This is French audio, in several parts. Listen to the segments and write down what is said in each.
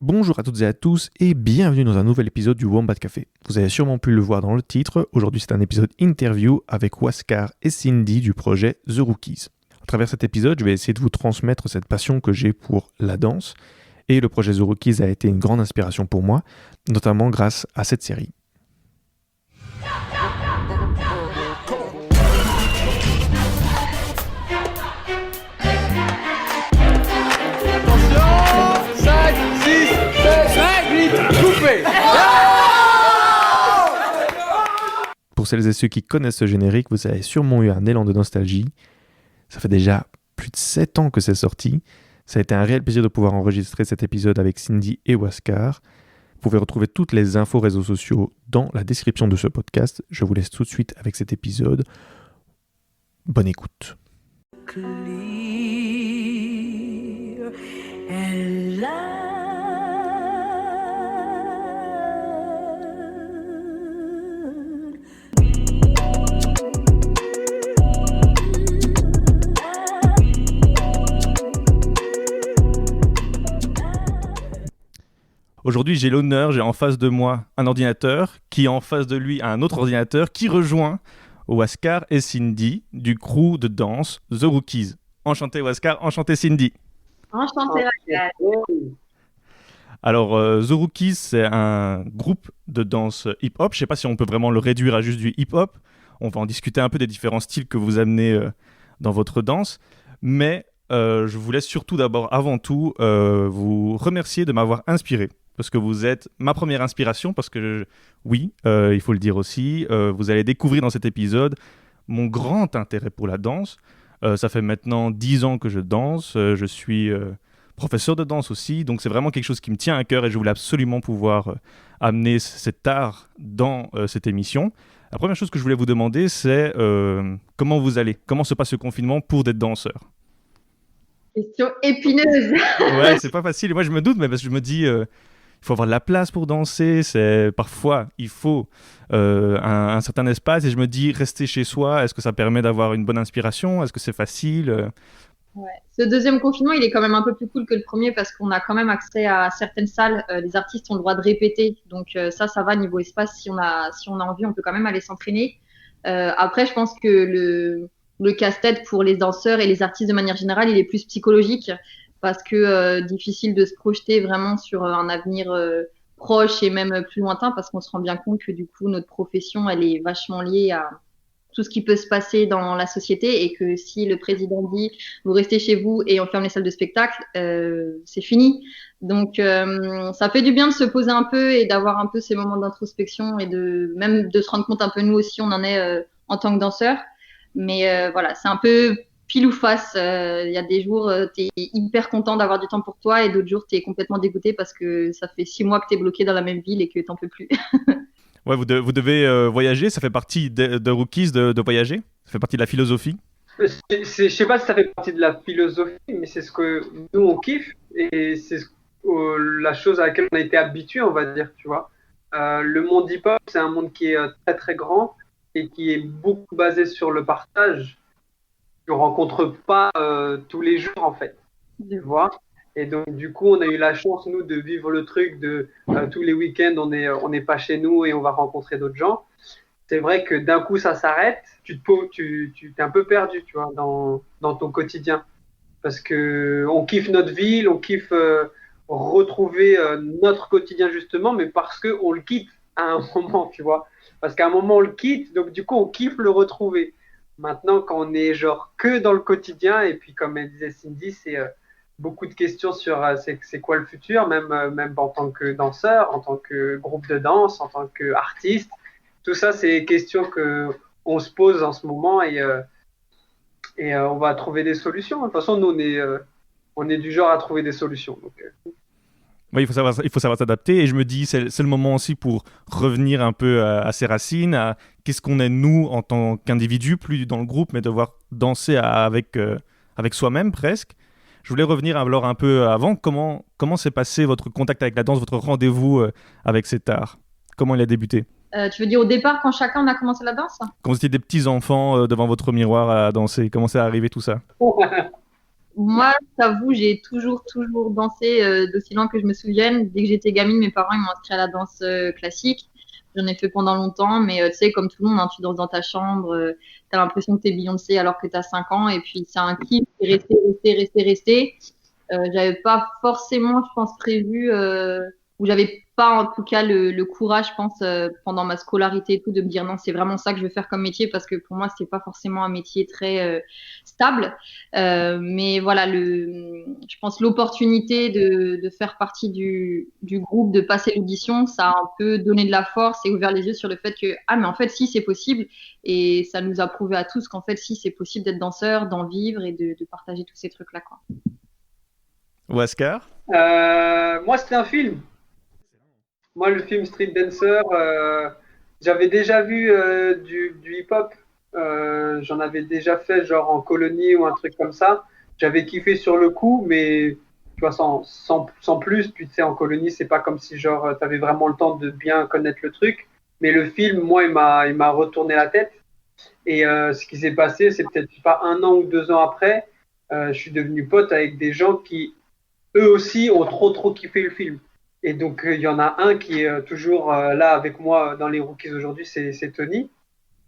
Bonjour à toutes et à tous et bienvenue dans un nouvel épisode du Wombat Café. Vous avez sûrement pu le voir dans le titre, aujourd'hui c'est un épisode interview avec Waskar et Cindy du projet The Rookies. À travers cet épisode, je vais essayer de vous transmettre cette passion que j'ai pour la danse et le projet The Rookies a été une grande inspiration pour moi, notamment grâce à cette série. Pour celles et ceux qui connaissent ce générique, vous avez sûrement eu un élan de nostalgie. Ça fait déjà plus de 7 ans que c'est sorti. Ça a été un réel plaisir de pouvoir enregistrer cet épisode avec Cindy et Waskar. Vous pouvez retrouver toutes les infos réseaux sociaux dans la description de ce podcast. Je vous laisse tout de suite avec cet épisode. Bonne écoute. Clear and light. Aujourd'hui, j'ai en face de moi un ordinateur qui en face de lui a un autre ordinateur qui rejoint Waskar et Cindy du crew de danse The Rookies. Enchanté Waskar, enchanté Cindy. Enchanté Waskar. Alors, The Rookies, c'est un groupe de danse hip-hop. Je ne sais pas si on peut vraiment le réduire à juste du hip-hop. On va en discuter un peu des différents styles que vous amenez dans votre danse. Mais je vous laisse surtout d'abord, avant tout, vous remercier de m'avoir inspiré. Parce que vous êtes ma première inspiration, parce que, il faut le dire aussi, vous allez découvrir dans cet épisode mon grand intérêt pour la danse. Ça fait maintenant 10 ans que je danse, je suis professeur de danse aussi, donc c'est vraiment quelque chose qui me tient à cœur et je voulais absolument pouvoir amener cet art dans cette émission. La première chose que je voulais vous demander, c'est comment vous allez ? Comment se passe ce confinement pour des danseurs ? Question épineuse. Ouais, c'est pas facile. Moi, je me doute, mais parce que je me dis... il faut avoir de la place pour danser, parfois il faut un certain espace et je me dis rester chez soi, est-ce que ça permet d'avoir une bonne inspiration, est-ce que c'est facile Ouais. Ce deuxième confinement il est quand même un peu plus cool que le premier parce qu'on a quand même accès à certaines salles, les artistes ont le droit de répéter, donc ça va niveau espace, si on a envie on peut quand même aller s'entraîner. Après je pense que le casse-tête pour les danseurs et les artistes de manière générale il est plus psychologique. Parce que difficile de se projeter vraiment sur un avenir proche et même plus lointain, parce qu'on se rend bien compte que du coup, notre profession, elle est vachement liée à tout ce qui peut se passer dans la société et que si le président dit « vous restez chez vous et on ferme les salles de spectacle c'est fini ». Donc, ça fait du bien de se poser un peu et d'avoir un peu ces moments d'introspection et même de se rendre compte un peu nous aussi, on en est en tant que danseur. Mais voilà, c'est un peu... pile ou face, il y a des jours tu es hyper content d'avoir du temps pour toi et d'autres jours tu es complètement dégoûté parce que ça fait 6 mois que tu es bloqué dans la même ville et que tu n'en peux plus. Ouais, vous devez voyager, ça fait partie de Rookies de voyager ? Ça fait partie de la philosophie ? Je sais pas si ça fait partie de la philosophie, mais c'est ce que nous on kiffe et c'est la chose à laquelle on a été habitué, on va dire, tu vois. Le monde hip-hop, c'est un monde qui est très très grand et qui est beaucoup basé sur le partage. On rencontre pas tous les jours en fait, tu vois. Et donc du coup on a eu la chance nous de vivre le truc de tous les week-ends on est pas chez nous et on va rencontrer d'autres gens. C'est vrai que d'un coup ça s'arrête, tu t'es un peu perdu, tu vois, dans ton quotidien, parce que on kiffe notre ville, on kiffe retrouver notre quotidien justement, mais parce que on le quitte à un moment, tu vois, parce qu'à un moment on le quitte, donc du coup on kiffe le retrouver. Maintenant, quand on est genre que dans le quotidien, et puis comme elle disait Cindy, c'est beaucoup de questions sur c'est quoi le futur, même en tant que danseur, en tant que groupe de danse, en tant qu'artiste. Tout ça, c'est des questions qu'on se pose en ce moment et on va trouver des solutions. De toute façon, nous, on est du genre à trouver des solutions. Donc, Oui, il faut savoir s'adapter et je me dis c'est le moment aussi pour revenir un peu à ses racines, à qu'est-ce qu'on est nous en tant qu'individu, plus dans le groupe, mais devoir danser avec soi-même presque. Je voulais revenir alors un peu avant, comment s'est passé votre contact avec la danse, votre rendez-vous avec cet art ? Comment il a débuté ? Tu veux dire au départ quand chacun on a commencé la danse ? Quand vous étiez des petits enfants devant votre miroir à danser, comment c'est arrivé tout ça ? Moi, j'avoue, j'ai toujours dansé d'aussi loin que je me souvienne. Dès que j'étais gamine, mes parents ils m'ont inscrit à la danse classique. J'en ai fait pendant longtemps, mais tu sais, comme tout le monde, hein, tu danses dans ta chambre, t'as l'impression que t'es Beyoncé alors que t'as 5 ans, et puis c'est un kiff, c'est rester. J'avais pas forcément, je pense, prévu, ou j'avais pas en tout cas le courage, je pense, pendant ma scolarité et tout, de me dire non, c'est vraiment ça que je veux faire comme métier, parce que pour moi, c'est pas forcément un métier très stable. Mais voilà, je pense l'opportunité de faire partie du groupe, de passer l'audition, ça a un peu donné de la force et ouvert les yeux sur le fait que, ah, mais en fait, si, c'est possible. Et ça nous a prouvé à tous qu'en fait, si, c'est possible d'être danseur, d'en vivre et de partager tous ces trucs-là, quoi. Oscar? Moi, c'était un film. Moi, le film Street Dancer, j'avais déjà vu du hip-hop. J'en avais déjà fait, genre en colonie ou un truc comme ça. J'avais kiffé sur le coup, mais tu vois, sans plus. Puis tu sais, en colonie, c'est pas comme si genre t'avais vraiment le temps de bien connaître le truc. Mais le film, moi, il m'a retourné la tête. Et ce qui s'est passé, c'est peut-être pas 1 an ou 2 ans après, je suis devenu pote avec des gens qui, eux aussi, ont trop kiffé le film. Et donc, il y en a un qui est toujours là avec moi dans les rookies aujourd'hui, c'est Tony.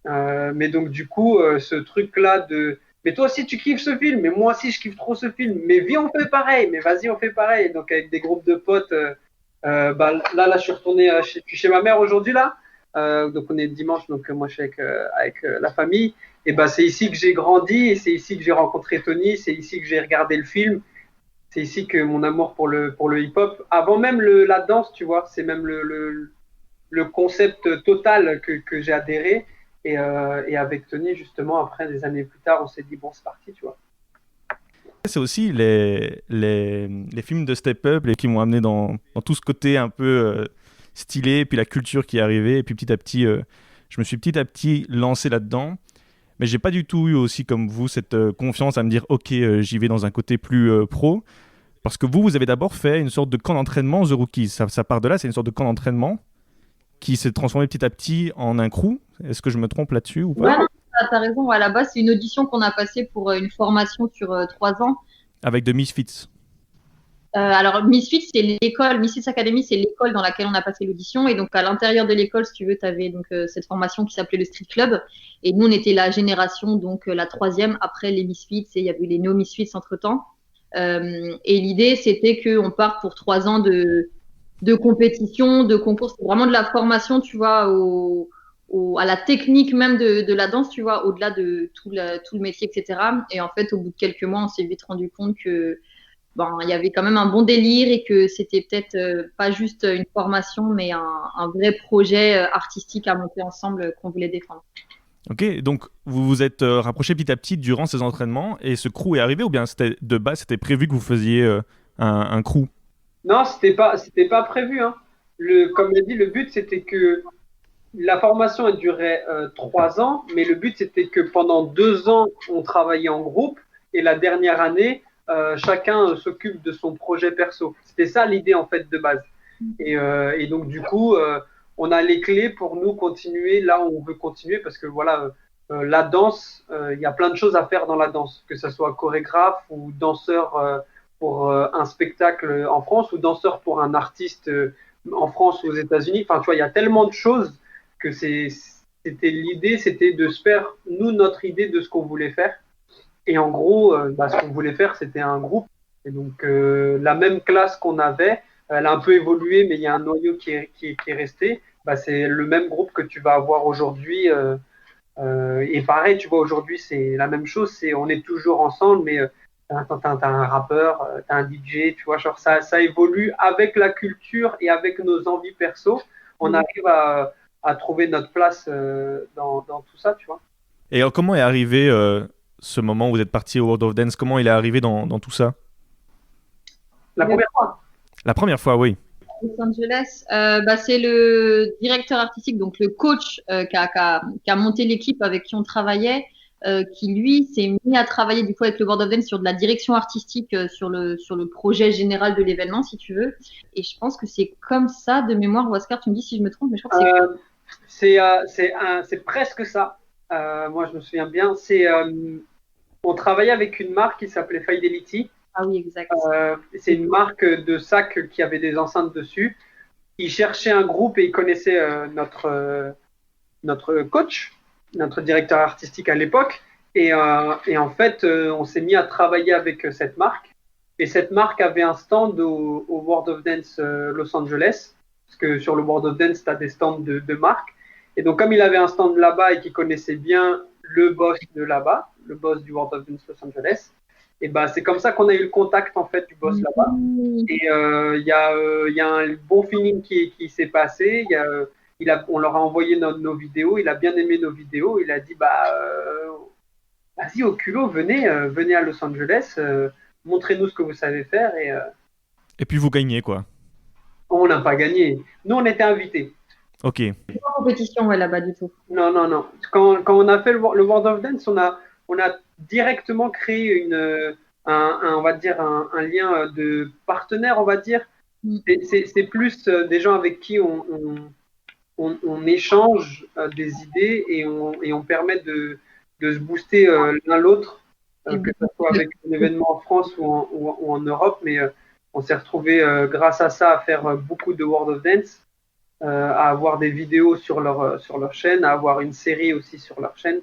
Mais donc, du coup, ce truc-là de. Mais toi aussi, tu kiffes ce film, mais moi aussi, je kiffe trop ce film. Mais viens, on fait pareil, mais vas-y, on fait pareil. Donc, avec des groupes de potes, bah, là, je suis retourné chez ma mère aujourd'hui, là. Donc, on est dimanche, donc moi, je suis avec la famille. Et bah, c'est ici que j'ai grandi, et c'est ici que j'ai rencontré Tony, c'est ici que j'ai regardé le film. C'est ici que mon amour pour le hip-hop, avant même la danse, tu vois, c'est même le concept total que j'ai adhéré. Et avec Tony, justement, après, des années plus tard, on s'est dit, bon, c'est parti, tu vois. C'est aussi les films de Step Up qui m'ont amené dans tout ce côté un peu stylé, puis la culture qui est arrivée, et puis petit à petit, je me suis petit à petit lancé là-dedans. Mais j'ai pas du tout eu aussi comme vous cette confiance à me dire ok, j'y vais dans un côté plus pro. Parce que vous avez d'abord fait une sorte de camp d'entraînement The Rookies. Ça part de là, c'est une sorte de camp d'entraînement qui s'est transformé petit à petit en un crew. Est-ce que je me trompe là-dessus ou pas? Ouais, non, t'as raison. À la base, c'est une audition qu'on a passée pour une formation sur 3 ans. Avec The Misfits. Alors, Misfits, c'est l'école, Misfits Academy, c'est l'école dans laquelle on a passé l'audition. Et donc, à l'intérieur de l'école, si tu veux, tu avais donc, cette formation qui s'appelait le Street Club. Et nous, on était la génération, donc la troisième après les Misfits. Et il y avait les No Misfits entre-temps. Et l'idée, c'était qu'on parte pour 3 ans de compétition, de concours. C'est vraiment de la formation, tu vois, à la technique même de la danse, tu vois, au-delà de tout le métier, etc. Et en fait, au bout de quelques mois, on s'est vite rendu compte que bon, il y avait quand même un bon délire et que c'était peut-être pas juste une formation, mais un vrai projet artistique à monter ensemble qu'on voulait défendre. Ok, donc vous vous êtes rapproché petit à petit durant ces entraînements et ce crew est arrivé ou bien c'était de base c'était prévu que vous faisiez un crew? Non, c'était pas prévu, hein. Comme l'a dit, le but, c'était que la formation elle durait 3 ans, mais le but, c'était que pendant 2 ans, on travaillait en groupe et la dernière année, chacun s'occupe de son projet perso. C'était ça l'idée, en fait, de base. Et donc, du coup, on a les clés pour nous continuer là où on veut continuer parce que voilà, la danse, il y a plein de choses à faire dans la danse, que ce soit chorégraphe ou danseur pour un spectacle en France ou danseur pour un artiste en France ou aux États-Unis. Enfin, tu vois, il y a tellement de choses que c'était l'idée, c'était de se faire, nous, notre idée de ce qu'on voulait faire. Et en gros, bah, ce qu'on voulait faire, c'était un groupe. Et donc, la même classe qu'on avait, elle a un peu évolué, mais il y a un noyau qui est resté. Bah, c'est le même groupe que tu vas avoir aujourd'hui. Et pareil, tu vois, aujourd'hui, c'est la même chose. On est toujours ensemble, mais t'as un rappeur, t'as un DJ, tu vois, genre ça évolue avec la culture et avec nos envies perso. On arrive à trouver notre place dans tout ça, tu vois. Et comment est arrivé ce moment où vous êtes parti au World of Dance? Comment il est arrivé dans tout ça? La première fois. La première fois, oui. Los Angeles, bah, c'est le directeur artistique, donc le coach qui a monté l'équipe avec qui on travaillait, qui lui s'est mis à travailler du coup avec le World of Dance sur de la direction artistique, sur le projet général de l'événement, si tu veux. Et je pense que c'est comme ça, de mémoire, Oscar, tu me dis si je me trompe, mais je crois que c'est presque ça. Moi, je me souviens bien. on travaillait avec une marque qui s'appelait Fidelity. Ah oui, exact. C'est une marque de sacs qui avait des enceintes dessus. Ils cherchaient un groupe et ils connaissaient notre coach, notre directeur artistique à l'époque. Et en fait, on s'est mis à travailler avec cette marque. Et cette marque avait un stand au World of Dance Los Angeles. Parce que sur le World of Dance, tu as des stands de marques. Et donc, comme il avait un stand là-bas et qu'il connaissait bien le boss de là-bas, le boss du World of Dance Los Angeles, et ben, c'est comme ça qu'on a eu le contact en fait du boss là-bas. Et il y a un bon feeling qui s'est passé. On leur a envoyé nos vidéos. Il a bien aimé nos vidéos. Il a dit vas-y au culot, venez à Los Angeles, montrez-nous ce que vous savez faire. Et puis vous gagnez quoi. On n'a pas gagné. Nous, on était invités. Ok. Pas en compétition là-bas du tout. Non. Quand on a fait le World of Dance, on a directement créé on va dire un lien de partenaire, on va dire. C'est plus des gens avec qui on échange des idées et on permet de se booster l'un l'autre, que ce soit avec un événement en France ou en Europe. Mais on s'est retrouvé grâce à ça à faire beaucoup de World of Dance, à avoir des vidéos sur leur chaîne, à avoir une série aussi sur leur chaîne.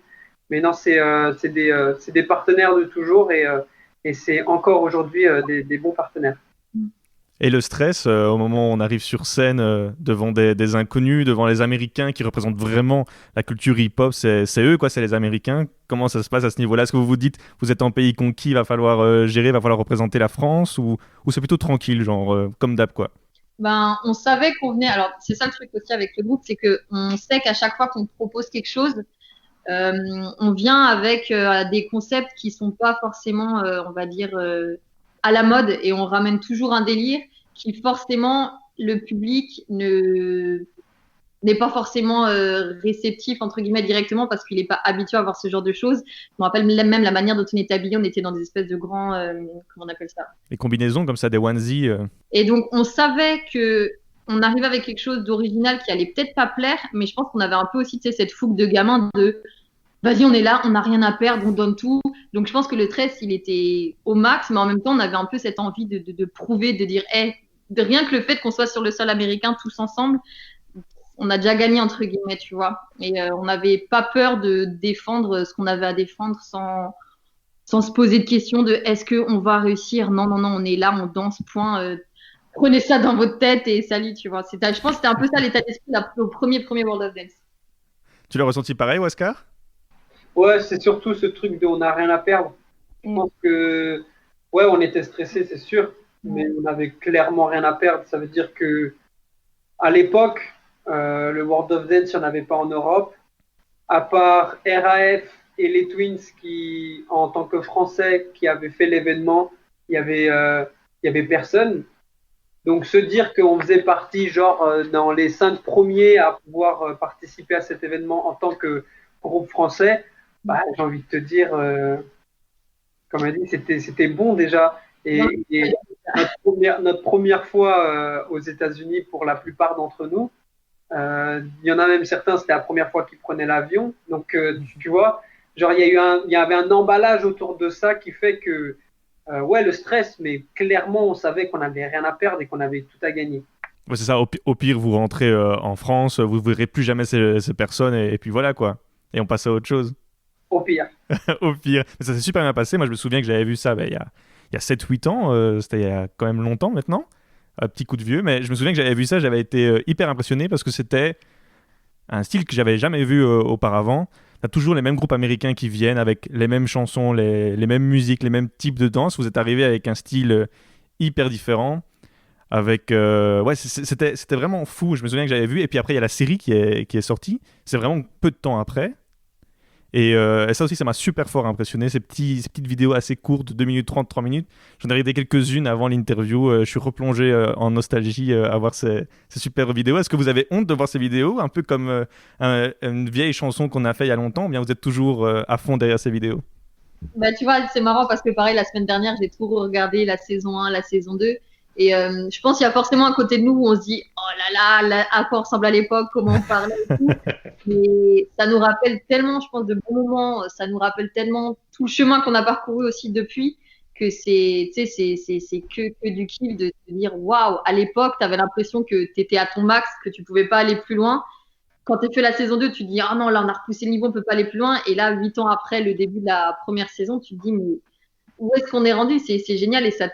Mais non, c'est des partenaires de toujours et c'est encore aujourd'hui des bons partenaires. Et le stress, au moment où on arrive sur scène devant des inconnus, devant les Américains qui représentent vraiment la culture hip-hop, c'est eux, quoi, c'est les Américains. Comment ça se passe à ce niveau-là? Est-ce que vous vous dites, vous êtes en pays conquis, il va falloir gérer, il va falloir représenter la France, ou c'est plutôt tranquille, genre comme d'hab, quoi? On savait qu'on venait. Alors, c'est ça le truc aussi avec le groupe, c'est qu'on sait qu'à chaque fois qu'on propose quelque chose, on vient avec des concepts qui sont pas forcément, on va dire, à la mode, et on ramène toujours un délire qui forcément le public n'est pas forcément réceptif entre guillemets directement parce qu'il n'est pas habitué à voir ce genre de choses. Je me rappelle même la manière dont on était habillé, on était dans des espèces de grands comment on appelle ça, les combinaisons comme ça, des onesies. Et donc on savait que on arrivait avec quelque chose d'original qui allait peut-être pas plaire, mais je pense qu'on avait un peu aussi cette fougue de gamin de vas-y, on est là, on n'a rien à perdre, on donne tout. Donc je pense que le stress, il était au max, mais en même temps, on avait un peu cette envie de prouver, de dire, de rien que le fait qu'on soit sur le sol américain tous ensemble, on a déjà gagné, entre guillemets, tu vois. Et on n'avait pas peur de défendre ce qu'on avait à défendre sans se poser de questions de est-ce qu'on va réussir? Non, on est là, on danse, point. Prenez ça dans votre tête et salut, tu vois. Je pense que c'était un peu ça l'état d'esprit au premier World of Dance. Tu l'as ressenti pareil, Oscar? Ouais, c'est surtout ce truc de on n'a rien à perdre. Je pense que, ouais, on était stressé, c'est sûr, mais on avait clairement rien à perdre. Ça veut dire que à l'époque, le World of Dance, il n'y en avait pas en Europe. À part RAF et les Twins qui, en tant que Français, qui avaient fait l'événement, il y avait personne. Donc se dire qu'on faisait partie, genre, dans les 5 premiers à pouvoir participer à cet événement en tant que groupe français, j'ai envie de te dire, comme elle dit, c'était bon déjà. Et notre première fois aux États-Unis pour la plupart d'entre nous, il y en a même certains, c'était la première fois qu'ils prenaient l'avion. Donc, tu vois, genre, il y avait un emballage autour de ça qui fait que, ouais, le stress, mais clairement, on savait qu'on n'avait rien à perdre et qu'on avait tout à gagner. Ouais, c'est ça, au pire, vous rentrez en France, vous ne verrez plus jamais ces personnes, et puis voilà, quoi. Et on passe à autre chose. Au pire. Au pire. Mais ça s'est super bien passé. Moi, je me souviens que j'avais vu ça il y a 7-8 ans. C'était il y a quand même longtemps maintenant. Un petit coup de vieux. Mais je me souviens que j'avais vu ça. J'avais été hyper impressionné parce que c'était un style que j'avais jamais vu auparavant. T'as toujours les mêmes groupes américains qui viennent avec les mêmes chansons, les mêmes musiques, les mêmes types de danse. Vous êtes arrivé avec un style hyper différent. Avec ouais, c'était vraiment fou. Je me souviens que j'avais vu. Et puis après, il y a la série qui est sortie. C'est vraiment peu de temps après. Et ça aussi, ça m'a super fort impressionné, ces petites vidéos assez courtes, 2 minutes 30, 3 minutes. J'en ai regardé quelques-unes avant l'interview. Je suis replongé en nostalgie à voir ces super vidéos. Est-ce que vous avez honte de voir ces vidéos? Un peu comme une vieille chanson qu'on a fait il y a longtemps, ou bien vous êtes toujours à fond derrière ces vidéos? Tu vois, c'est marrant parce que pareil, la semaine dernière, j'ai tout regardé, la saison 1, la saison 2. Et je pense qu'il y a forcément un côté de nous où on se dit « Oh là là, à quoi on ressemble à l'époque, comment on parlait et tout. Mais ça nous rappelle tellement, je pense, de bons moments. Ça nous rappelle tellement tout le chemin qu'on a parcouru aussi depuis que c'est que du kiff de se dire waouh, à l'époque, tu avais l'impression que tu étais à ton max, que tu pouvais pas aller plus loin. Quand tu fait la saison 2, tu te dis ah non, là on a repoussé le niveau, on peut pas aller plus loin. Et là, 8 ans après le début de la première saison, tu te dis mais où est-ce qu'on est rendu? C'est génial et ça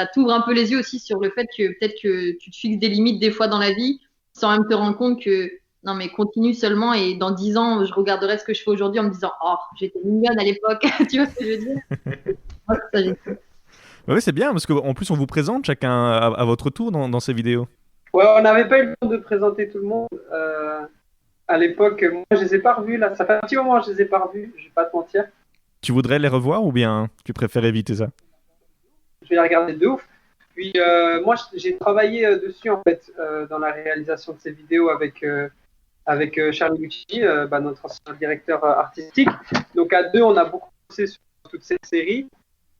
t'ouvre un peu les yeux aussi sur le fait que peut-être que tu te fixes des limites des fois dans la vie sans même te rendre compte que non mais continue seulement et dans 10 ans, je regarderai ce que je fais aujourd'hui en me disant oh, j'étais mignonne à l'époque. Tu vois ce que je veux dire? Ouais, ça, Oui, c'est bien, parce qu'en plus, on vous présente chacun à votre tour dans ces vidéos. Ouais, on n'avait pas eu le temps de présenter tout le monde. À l'époque, moi, je les ai pas revus, là. Ça fait un petit moment que je les ai pas revus, je vais pas te mentir. Tu voudrais les revoir ou bien tu préfères éviter ça? Je vais les regarder de ouf. Puis, moi, j'ai travaillé dessus, en fait, dans la réalisation de ces vidéos avec Charlie Lucci, notre ancien directeur artistique. Donc, à deux, on a beaucoup bossé sur toute cette série.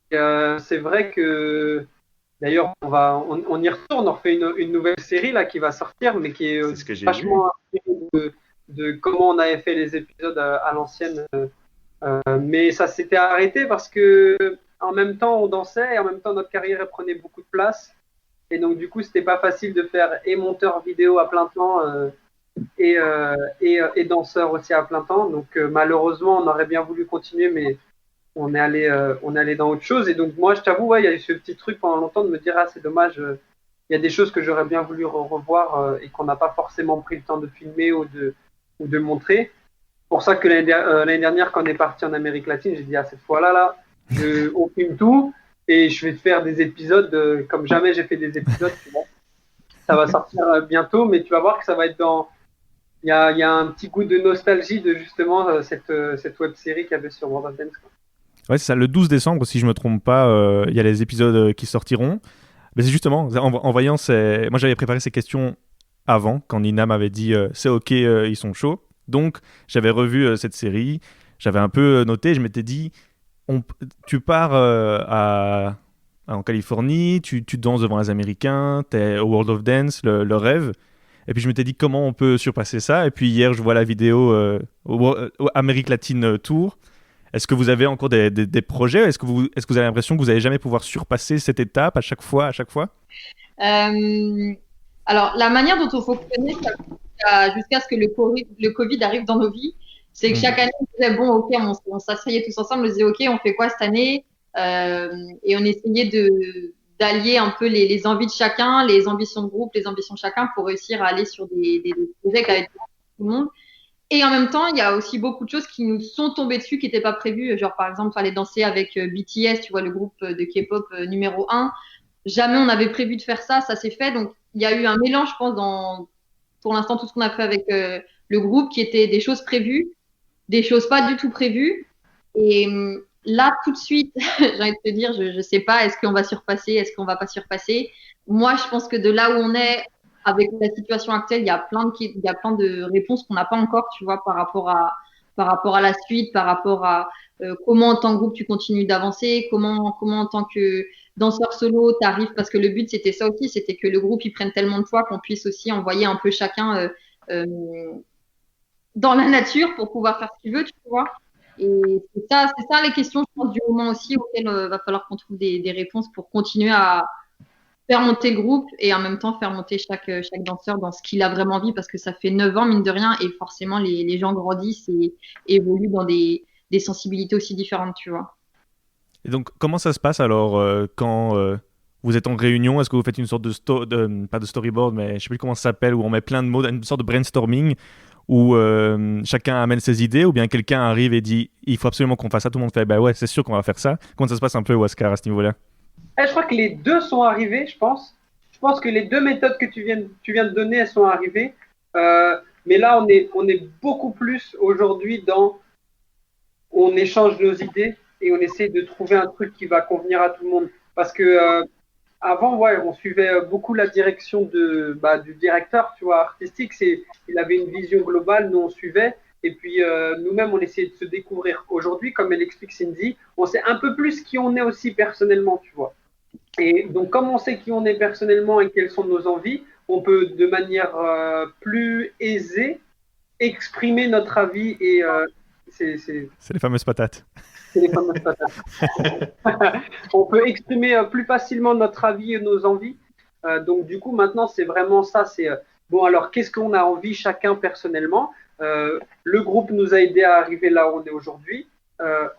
C'est vrai que, d'ailleurs, on y retourne, on refait une nouvelle série là qui va sortir, mais qui est C'est ce que j'ai vachement inspirée de comment on avait fait les épisodes à l'ancienne. Mais ça s'était arrêté parce que en même temps on dansait et en même temps notre carrière elle prenait beaucoup de place. Et donc du coup c'était pas facile de faire et monteur vidéo à plein temps et danseur aussi à plein temps. Donc malheureusement on aurait bien voulu continuer, mais on est allé dans autre chose. Et donc moi je t'avoue, ouais, il y a eu ce petit truc pendant longtemps de me dire ah c'est dommage, il y a des choses que j'aurais bien voulu revoir et qu'on n'a pas forcément pris le temps de filmer ou de montrer. Pour ça que l'année dernière, quand on est parti en Amérique latine, j'ai dit ah cette fois-là, on filme tout et je vais te faire des épisodes comme jamais j'ai fait des épisodes. Tu vois. Ça va sortir bientôt, mais tu vas voir que ça va être dans. Il y a un petit goût de nostalgie de justement cette web série qu'il y avait sur World of Dance. Quoi. Ouais, c'est ça, le 12 décembre, si je me trompe pas, il y a les épisodes qui sortiront. Mais c'est justement, en voyant ces... Moi, j'avais préparé ces questions avant, quand Nina m'avait dit c'est ok, ils sont chauds. Donc, j'avais revu cette série, j'avais un peu noté, je m'étais dit, tu pars en Californie, tu danses devant les Américains, t'es au World of Dance, le rêve. Et puis je m'étais dit comment on peut surpasser ça. Et puis hier, je vois la vidéo au Amérique latine Tour. Est-ce que vous avez encore des projets? Est-ce que vous avez l'impression que vous n'allez jamais pouvoir surpasser cette étape à chaque fois? Alors, la manière dont on fonctionnait jusqu'à ce que le COVID arrive dans nos vies, c'est que chaque année, on disait, bon, ok, on s'asseyait tous ensemble, on disait, ok, on fait quoi cette année? Et on essayait d'allier un peu les envies de chacun, les ambitions de groupe, les ambitions de chacun pour réussir à aller sur des projets avec tout le monde. Et en même temps, il y a aussi beaucoup de choses qui nous sont tombées dessus, qui n'étaient pas prévues. Genre, par exemple, aller danser avec BTS, tu vois, le groupe de K-pop numéro 1. Jamais on avait prévu de faire ça, ça s'est fait. Donc, il y a eu un mélange, je pense, pour l'instant, tout ce qu'on a fait avec le groupe, qui étaient des choses prévues, des choses pas du tout prévues. Et là, tout de suite, j'ai envie de te dire, je sais pas, est-ce qu'on va surpasser, est-ce qu'on va pas surpasser? Moi, je pense que de là où on est, avec la situation actuelle, il y a plein de réponses qu'on n'a pas encore, tu vois, par rapport à la suite, par rapport à comment en tant que groupe tu continues d'avancer, comment en tant que danseur solo tu arrives, parce que le but c'était ça aussi, c'était que le groupe il prenne tellement de poids qu'on puisse aussi envoyer un peu chacun dans la nature pour pouvoir faire ce qu'il veut, tu vois. Et c'est ça les questions, je pense, du moment aussi auxquelles va falloir qu'on trouve des réponses pour continuer à faire monter le groupe et en même temps faire monter chaque danseur dans ce qu'il a vraiment envie parce que ça fait 9 ans, mine de rien, et forcément les gens grandissent et évoluent dans des sensibilités aussi différentes, tu vois. Et donc, comment ça se passe alors quand vous êtes en réunion? Est-ce que vous faites une sorte pas de storyboard, mais je ne sais plus comment ça s'appelle, où on met plein de mots, une sorte de brainstorming, où chacun amène ses idées, ou bien quelqu'un arrive et dit il faut absolument qu'on fasse ça, tout le monde fait bah ouais, c'est sûr qu'on va faire ça. Comment ça se passe un peu, Oscar, à ce niveau-là? Je crois que les deux sont arrivés, je pense. Je pense que les deux méthodes que tu viens de donner, elles sont arrivées. Mais là, on est beaucoup plus aujourd'hui dans on échange nos idées et on essaie de trouver un truc qui va convenir à tout le monde. Parce que avant, ouais, on suivait beaucoup la direction du directeur, tu vois, artistique. Il avait une vision globale, nous on suivait. Et puis nous-mêmes, on essayait de se découvrir. Aujourd'hui, comme elle explique Cindy, on sait un peu plus qui on est aussi personnellement, tu vois. Et donc, comme on sait qui on est personnellement et quelles sont nos envies, on peut de manière plus aisée exprimer notre avis et c'est les fameuses patates. C'est les fameuses patates. On peut exprimer plus facilement notre avis et nos envies. Donc du coup, maintenant, c'est vraiment ça. C'est bon. Alors, qu'est-ce qu'on a envie chacun personnellement? Le groupe nous a aidé à arriver là où on est aujourd'hui.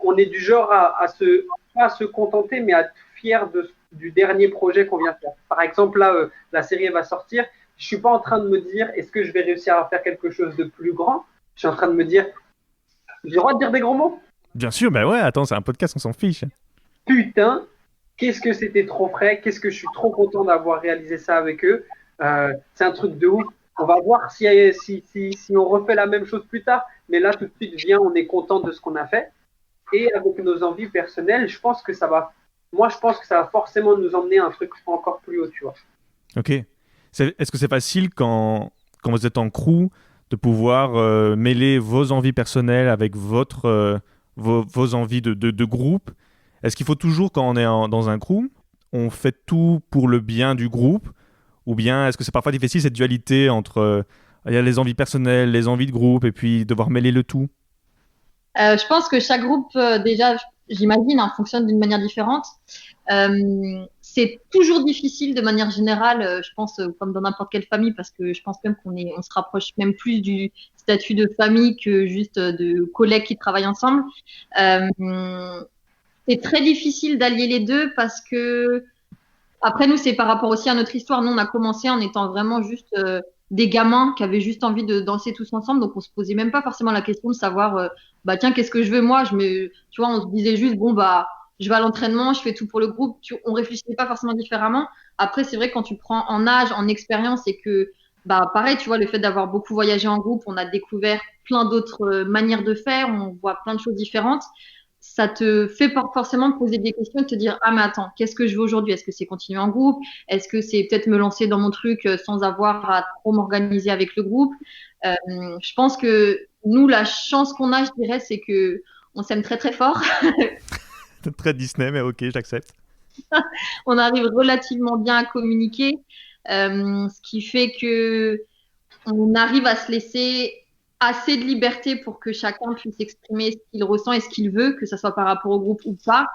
On est du genre pas à se contenter, mais à être fier du dernier projet qu'on vient faire. Par exemple, là, la série va sortir. Je suis pas en train de me dire, est-ce que je vais réussir à faire quelque chose de plus grand? Je suis en train de me dire, j'ai le droit de dire des gros mots? Bien sûr, bah ouais, attends, c'est un podcast, on s'en fiche. Putain, qu'est-ce que c'était trop frais, qu'est-ce que je suis trop content d'avoir réalisé ça avec eux. C'est un truc de ouf. On va voir si on refait la même chose plus tard. Mais là, tout de suite, on est content de ce qu'on a fait. Et avec nos envies personnelles, je pense que ça va forcément nous emmener à un truc encore plus haut, tu vois. Ok. Est-ce que c'est facile quand vous êtes en crew de pouvoir mêler vos envies personnelles avec vos envies de groupe? Est-ce qu'il faut toujours, quand on est dans un crew, on fait tout pour le bien du groupe? Ou bien est-ce que c'est parfois difficile cette dualité entre il y a les envies personnelles, les envies de groupe, et puis devoir mêler le tout? Je pense que chaque groupe, déjà, j'imagine, fonctionne d'une manière différente. C'est toujours difficile de manière générale, je pense, comme dans n'importe quelle famille, parce que je pense même on se rapproche même plus du statut de famille que juste de collègues qui travaillent ensemble. C'est très difficile d'allier les deux parce que, après, nous, c'est par rapport aussi à notre histoire. Nous, on a commencé en étant vraiment juste des gamins qui avaient juste envie de danser tous ensemble. Donc, on se posait même pas forcément la question de savoir, tiens, qu'est-ce que je veux moi? Tu vois, on se disait juste, bon, je vais à l'entraînement, je fais tout pour le groupe. On réfléchissait pas forcément différemment. Après, c'est vrai, quand tu prends en âge, en expérience et que, pareil, tu vois, le fait d'avoir beaucoup voyagé en groupe, on a découvert plein d'autres manières de faire, on voit plein de choses différentes. Ça te fait pas forcément te poser des questions et te dire, ah, mais attends, qu'est-ce que je veux aujourd'hui? Est-ce que c'est continuer en groupe? Est-ce que c'est peut-être me lancer dans mon truc sans avoir à trop m'organiser avec le groupe? Je pense que nous, la chance qu'on a, je dirais, c'est que on s'aime très très fort. Très Disney, mais ok, j'accepte. On arrive relativement bien à communiquer, ce qui fait que on arrive à se laisser assez de liberté pour que chacun puisse exprimer ce qu'il ressent et ce qu'il veut, que ce soit par rapport au groupe ou pas.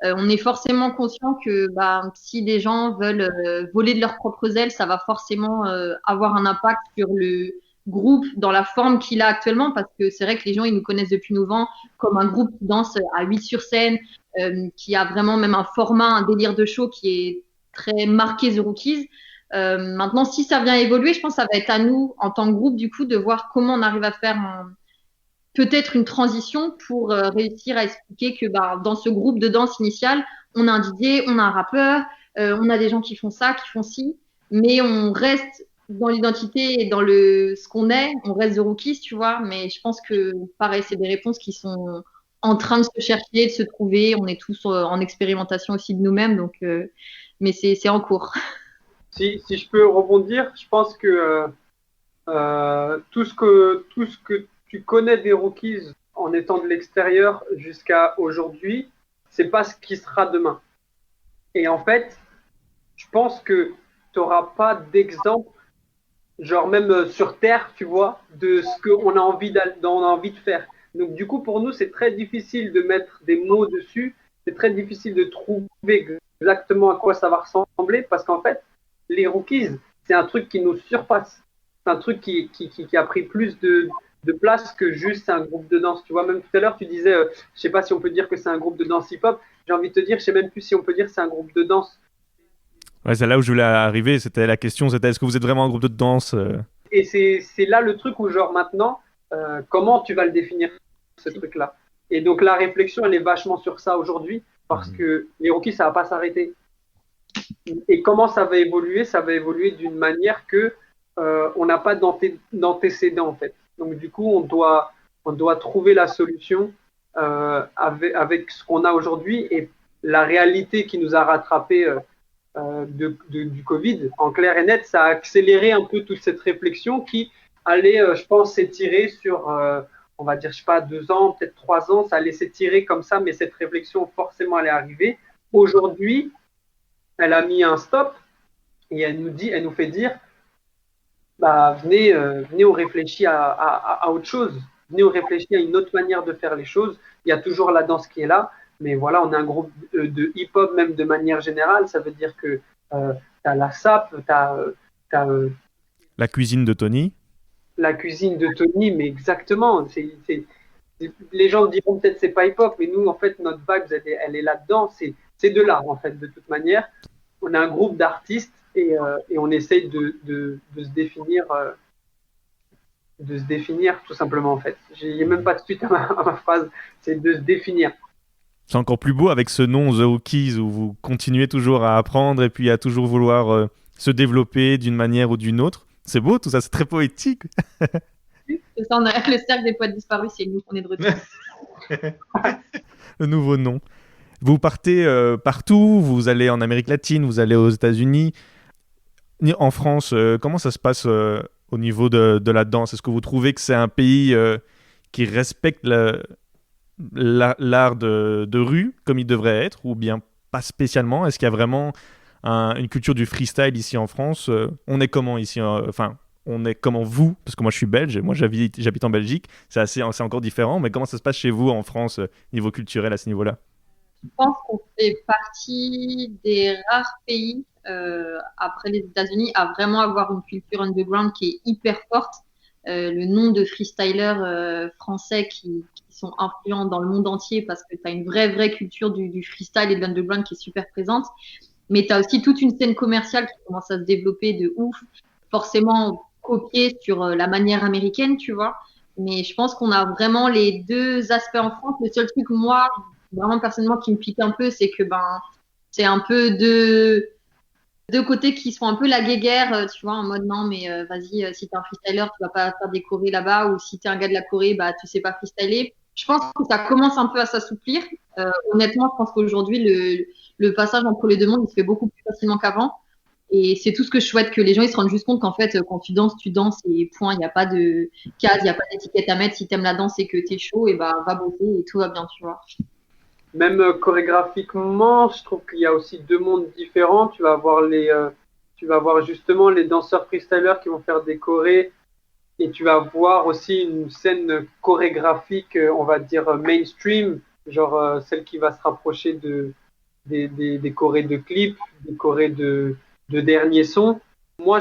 On est forcément conscient que si des gens veulent voler de leurs propres ailes, ça va forcément avoir un impact sur le groupe dans la forme qu'il a actuellement, parce que c'est vrai que les gens, ils nous connaissent depuis 9 ans comme un groupe qui danse à 8 sur scène, qui a vraiment même un format, un délire de show qui est très marqué The Rookies. Maintenant, si ça vient évoluer, je pense que ça va être à nous, en tant que groupe, du coup, de voir comment on arrive à faire peut-être une transition pour réussir à expliquer que dans ce groupe de danse initial, on a un DJ, on a un rappeur, on a des gens qui font ça, qui font ci, mais on reste dans l'identité et dans ce qu'on est, on reste The Rookies, tu vois, mais je pense que, pareil, c'est des réponses qui sont en train de se chercher, de se trouver, on est tous en expérimentation aussi de nous-mêmes, donc, mais c'est en cours. Si je peux rebondir, je pense que tout ce que tu connais des Rookies en étant de l'extérieur jusqu'à aujourd'hui, c'est pas ce qui sera demain. Et en fait, je pense que tu n'auras pas d'exemple, genre même sur Terre, tu vois, de ce qu'on a envie de faire. Donc du coup, pour nous, c'est très difficile de mettre des mots dessus, c'est très difficile de trouver exactement à quoi ça va ressembler, parce qu'en fait, les Rookies, c'est un truc qui nous surpasse. C'est un truc qui a pris plus de place que juste un groupe de danse. Tu vois, même tout à l'heure, tu disais, je sais pas si on peut dire que c'est un groupe de danse hip-hop. J'ai envie de te dire, je sais même plus si on peut dire que c'est un groupe de danse. Ouais, c'est là où je voulais arriver. La question, c'était est-ce que vous êtes vraiment un groupe de danse? Et c'est là le truc où, genre, maintenant, comment tu vas le définir, ce truc-là? Et donc, la réflexion, elle est vachement sur ça aujourd'hui, parce que les Rookies, ça va pas s'arrêter. Et comment ça va évoluer? Ça va évoluer d'une manière que on n'a pas d'antécédent en fait. Donc du coup, on doit trouver la solution avec ce qu'on a aujourd'hui et la réalité qui nous a rattrapé du Covid. En clair et net, ça a accéléré un peu toute cette réflexion qui allait, je pense, s'étirer sur, on va dire, je sais pas, 2 ans, peut-être 3 ans. Ça allait s'étirer comme ça, mais cette réflexion forcément allait arriver. Aujourd'hui, elle a mis un stop et elle nous fait dire bah, venez, on réfléchit à autre chose. Venez, on réfléchit à une autre manière de faire les choses. Il y a toujours la danse qui est là, mais voilà, on est un groupe de hip-hop même de manière générale. Ça veut dire que tu as la SAP, tu as, La cuisine de Tony. la cuisine de Tony, mais exactement. Les gens diront peut-être c'est pas hip-hop, mais nous, en fait, notre vibe, elle est là-dedans. C'est de l'art, en fait, de toute manière. On a un groupe d'artistes et on essaye de se définir. De se définir tout simplement en fait. Il n'y a même pas de suite à ma phrase, c'est de se définir. C'est encore plus beau avec ce nom The Hookies où vous continuez toujours à apprendre et puis à toujours vouloir se développer d'une manière ou d'une autre. C'est beau tout ça, c'est très poétique. C'est ça, on a le cercle des poètes disparus, c'est nous, on est de retour. Le nouveau nom. Vous partez partout, vous allez en Amérique latine, vous allez aux États-Unis. En France, comment ça se passe au niveau de la danse? Est-ce que vous trouvez que c'est un pays qui respecte l'art de rue comme il devrait être, ou bien pas spécialement? Est-ce qu'il y a vraiment une culture du freestyle ici en France? On est comment ici? Enfin, on est comment vous? Parce que moi je suis belge et moi j'habite en Belgique. C'est encore différent, mais comment ça se passe chez vous en France, niveau culturel à ce niveau-là? Je pense qu'on fait partie des rares pays, après les États-Unis, à vraiment avoir une culture underground qui est hyper forte. Le nombre de freestylers français qui sont influents dans le monde entier parce que tu as une vraie culture du freestyle et de l'underground qui est super présente. Mais tu as aussi toute une scène commerciale qui commence à se développer de ouf, forcément copiée sur la manière américaine, tu vois. Mais je pense qu'on a vraiment les deux aspects en France. Le seul truc, moi, vraiment personnellement, qui me pique un peu, c'est que c'est un peu deux côtés qui sont un peu la guéguerre, tu vois, en mode non, mais vas-y, si t'es un freestyler, tu vas pas faire des chorés là-bas, ou si t'es un gars de la Corée, bah tu sais pas freestyler. Je pense que ça commence un peu à s'assouplir. Honnêtement, je pense qu'aujourd'hui, le passage entre les deux mondes, il se fait beaucoup plus facilement qu'avant. Et c'est tout ce que je souhaite, que les gens ils se rendent juste compte qu'en fait, quand tu danses et point, il n'y a pas de case, il n'y a pas d'étiquette à mettre. Si t'aimes la danse et que t'es chaud, et bah va bosser et tout va bien, tu vois. Même chorégraphiquement, je trouve qu'il y a aussi deux mondes différents. Tu vas avoir justement les danseurs freestylers qui vont faire des chorés et tu vas avoir aussi une scène chorégraphique, on va dire mainstream, genre celle qui va se rapprocher des chorés de clips, des chorés de derniers sons. Moi,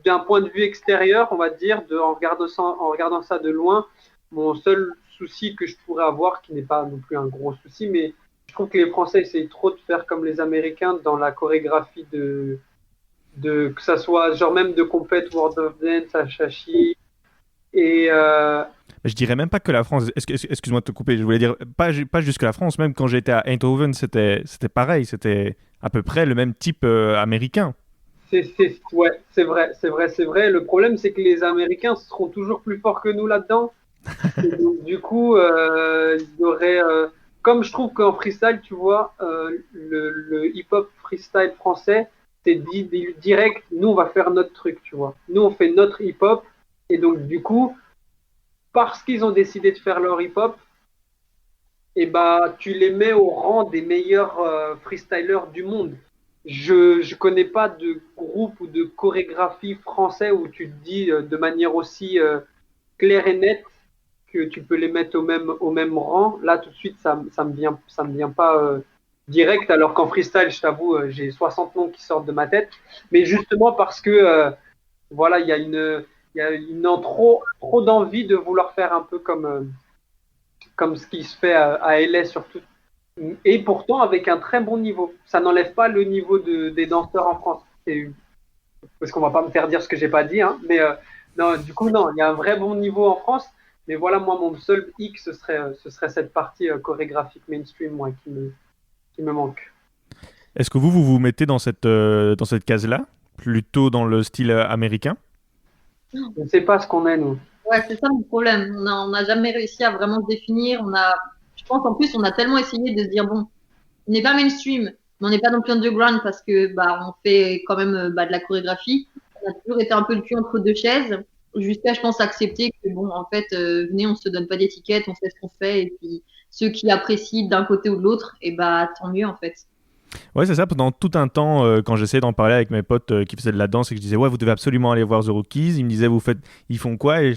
d'un point de vue extérieur, on va dire, en regardant ça de loin, mon seul souci que je pourrais avoir, qui n'est pas non plus un gros souci, mais je trouve que les Français essayent trop de faire comme les Américains dans la chorégraphie que ça soit genre même de compète World of Dance à Shashi. Et Je dirais même pas que la France. Excuse-moi de te couper. Je voulais dire pas juste que la France. Même quand j'étais à Eindhoven, c'était pareil. C'était à peu près le même type américain. ouais, c'est vrai. Le problème, c'est que les Américains seront toujours plus forts que nous là-dedans. Et donc, du coup, il y aurait, comme je trouve qu'en freestyle, tu vois, le hip-hop freestyle français, c'est dit direct, nous, on va faire notre truc, tu vois. Nous, on fait notre hip-hop. Et donc, du coup, parce qu'ils ont décidé de faire leur hip-hop, et bah, tu les mets au rang des meilleurs freestylers du monde. Je connais pas de groupe ou de chorégraphie français où tu te dis de manière aussi claire et nette que tu peux les mettre au même rang. Là, tout de suite, ça me vient pas direct, alors qu'en freestyle, je t'avoue, j'ai 60 noms qui sortent de ma tête. Mais justement parce que, voilà, il y a trop d'envie de vouloir faire un peu comme ce qui se fait à LA surtout. Et pourtant, avec un très bon niveau. Ça n'enlève pas le niveau des danseurs en France. Parce qu'on va pas me faire dire ce que j'ai pas dit, hein. Mais non, du coup, non, il y a un vrai bon niveau en France. Mais voilà, moi, mon seul hic, ce serait cette partie chorégraphique mainstream, moi, qui me manque. Est-ce que vous mettez dans cette case-là, plutôt dans le style américain? Je ne sais pas ce qu'on est, nous. Ouais, c'est ça le problème. On n'a jamais réussi à vraiment se définir. Je pense en plus, on a tellement essayé de se dire, bon, on n'est pas mainstream, mais on n'est pas non plus underground parce que on fait quand même de la chorégraphie. On a toujours été un peu le cul entre deux chaises, jusqu'à, je pense, accepter que, bon, en fait, venez, on se donne pas d'étiquette, on sait ce qu'on fait, et puis ceux qui apprécient d'un côté ou de l'autre, et bah tant mieux, en fait. Ouais, c'est ça. Pendant tout un temps, quand j'essayais d'en parler avec mes potes qui faisaient de la danse et que je disais, ouais, vous devez absolument aller voir The Rookies, ils me disaient, ils font quoi? Et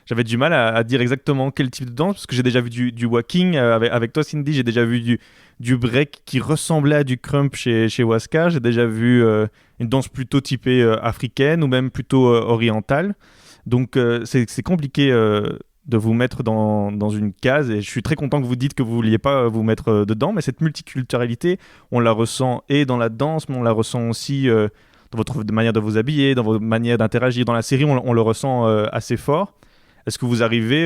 j'avais du mal à dire exactement quel type de danse, parce que j'ai déjà vu du walking avec toi, Cindy, j'ai déjà vu du break qui ressemblait à du crump chez Waska, j'ai déjà vu une danse plutôt typée africaine ou même plutôt orientale. Donc, c'est compliqué de vous mettre dans une case, et je suis très content que vous dites que vous vouliez pas vous mettre dedans, mais cette multiculturalité, on la ressent et dans la danse, mais on la ressent aussi dans votre manière de vous habiller, dans votre manière d'interagir. Dans la série, on le ressent assez fort. Est-ce que vous arrivez...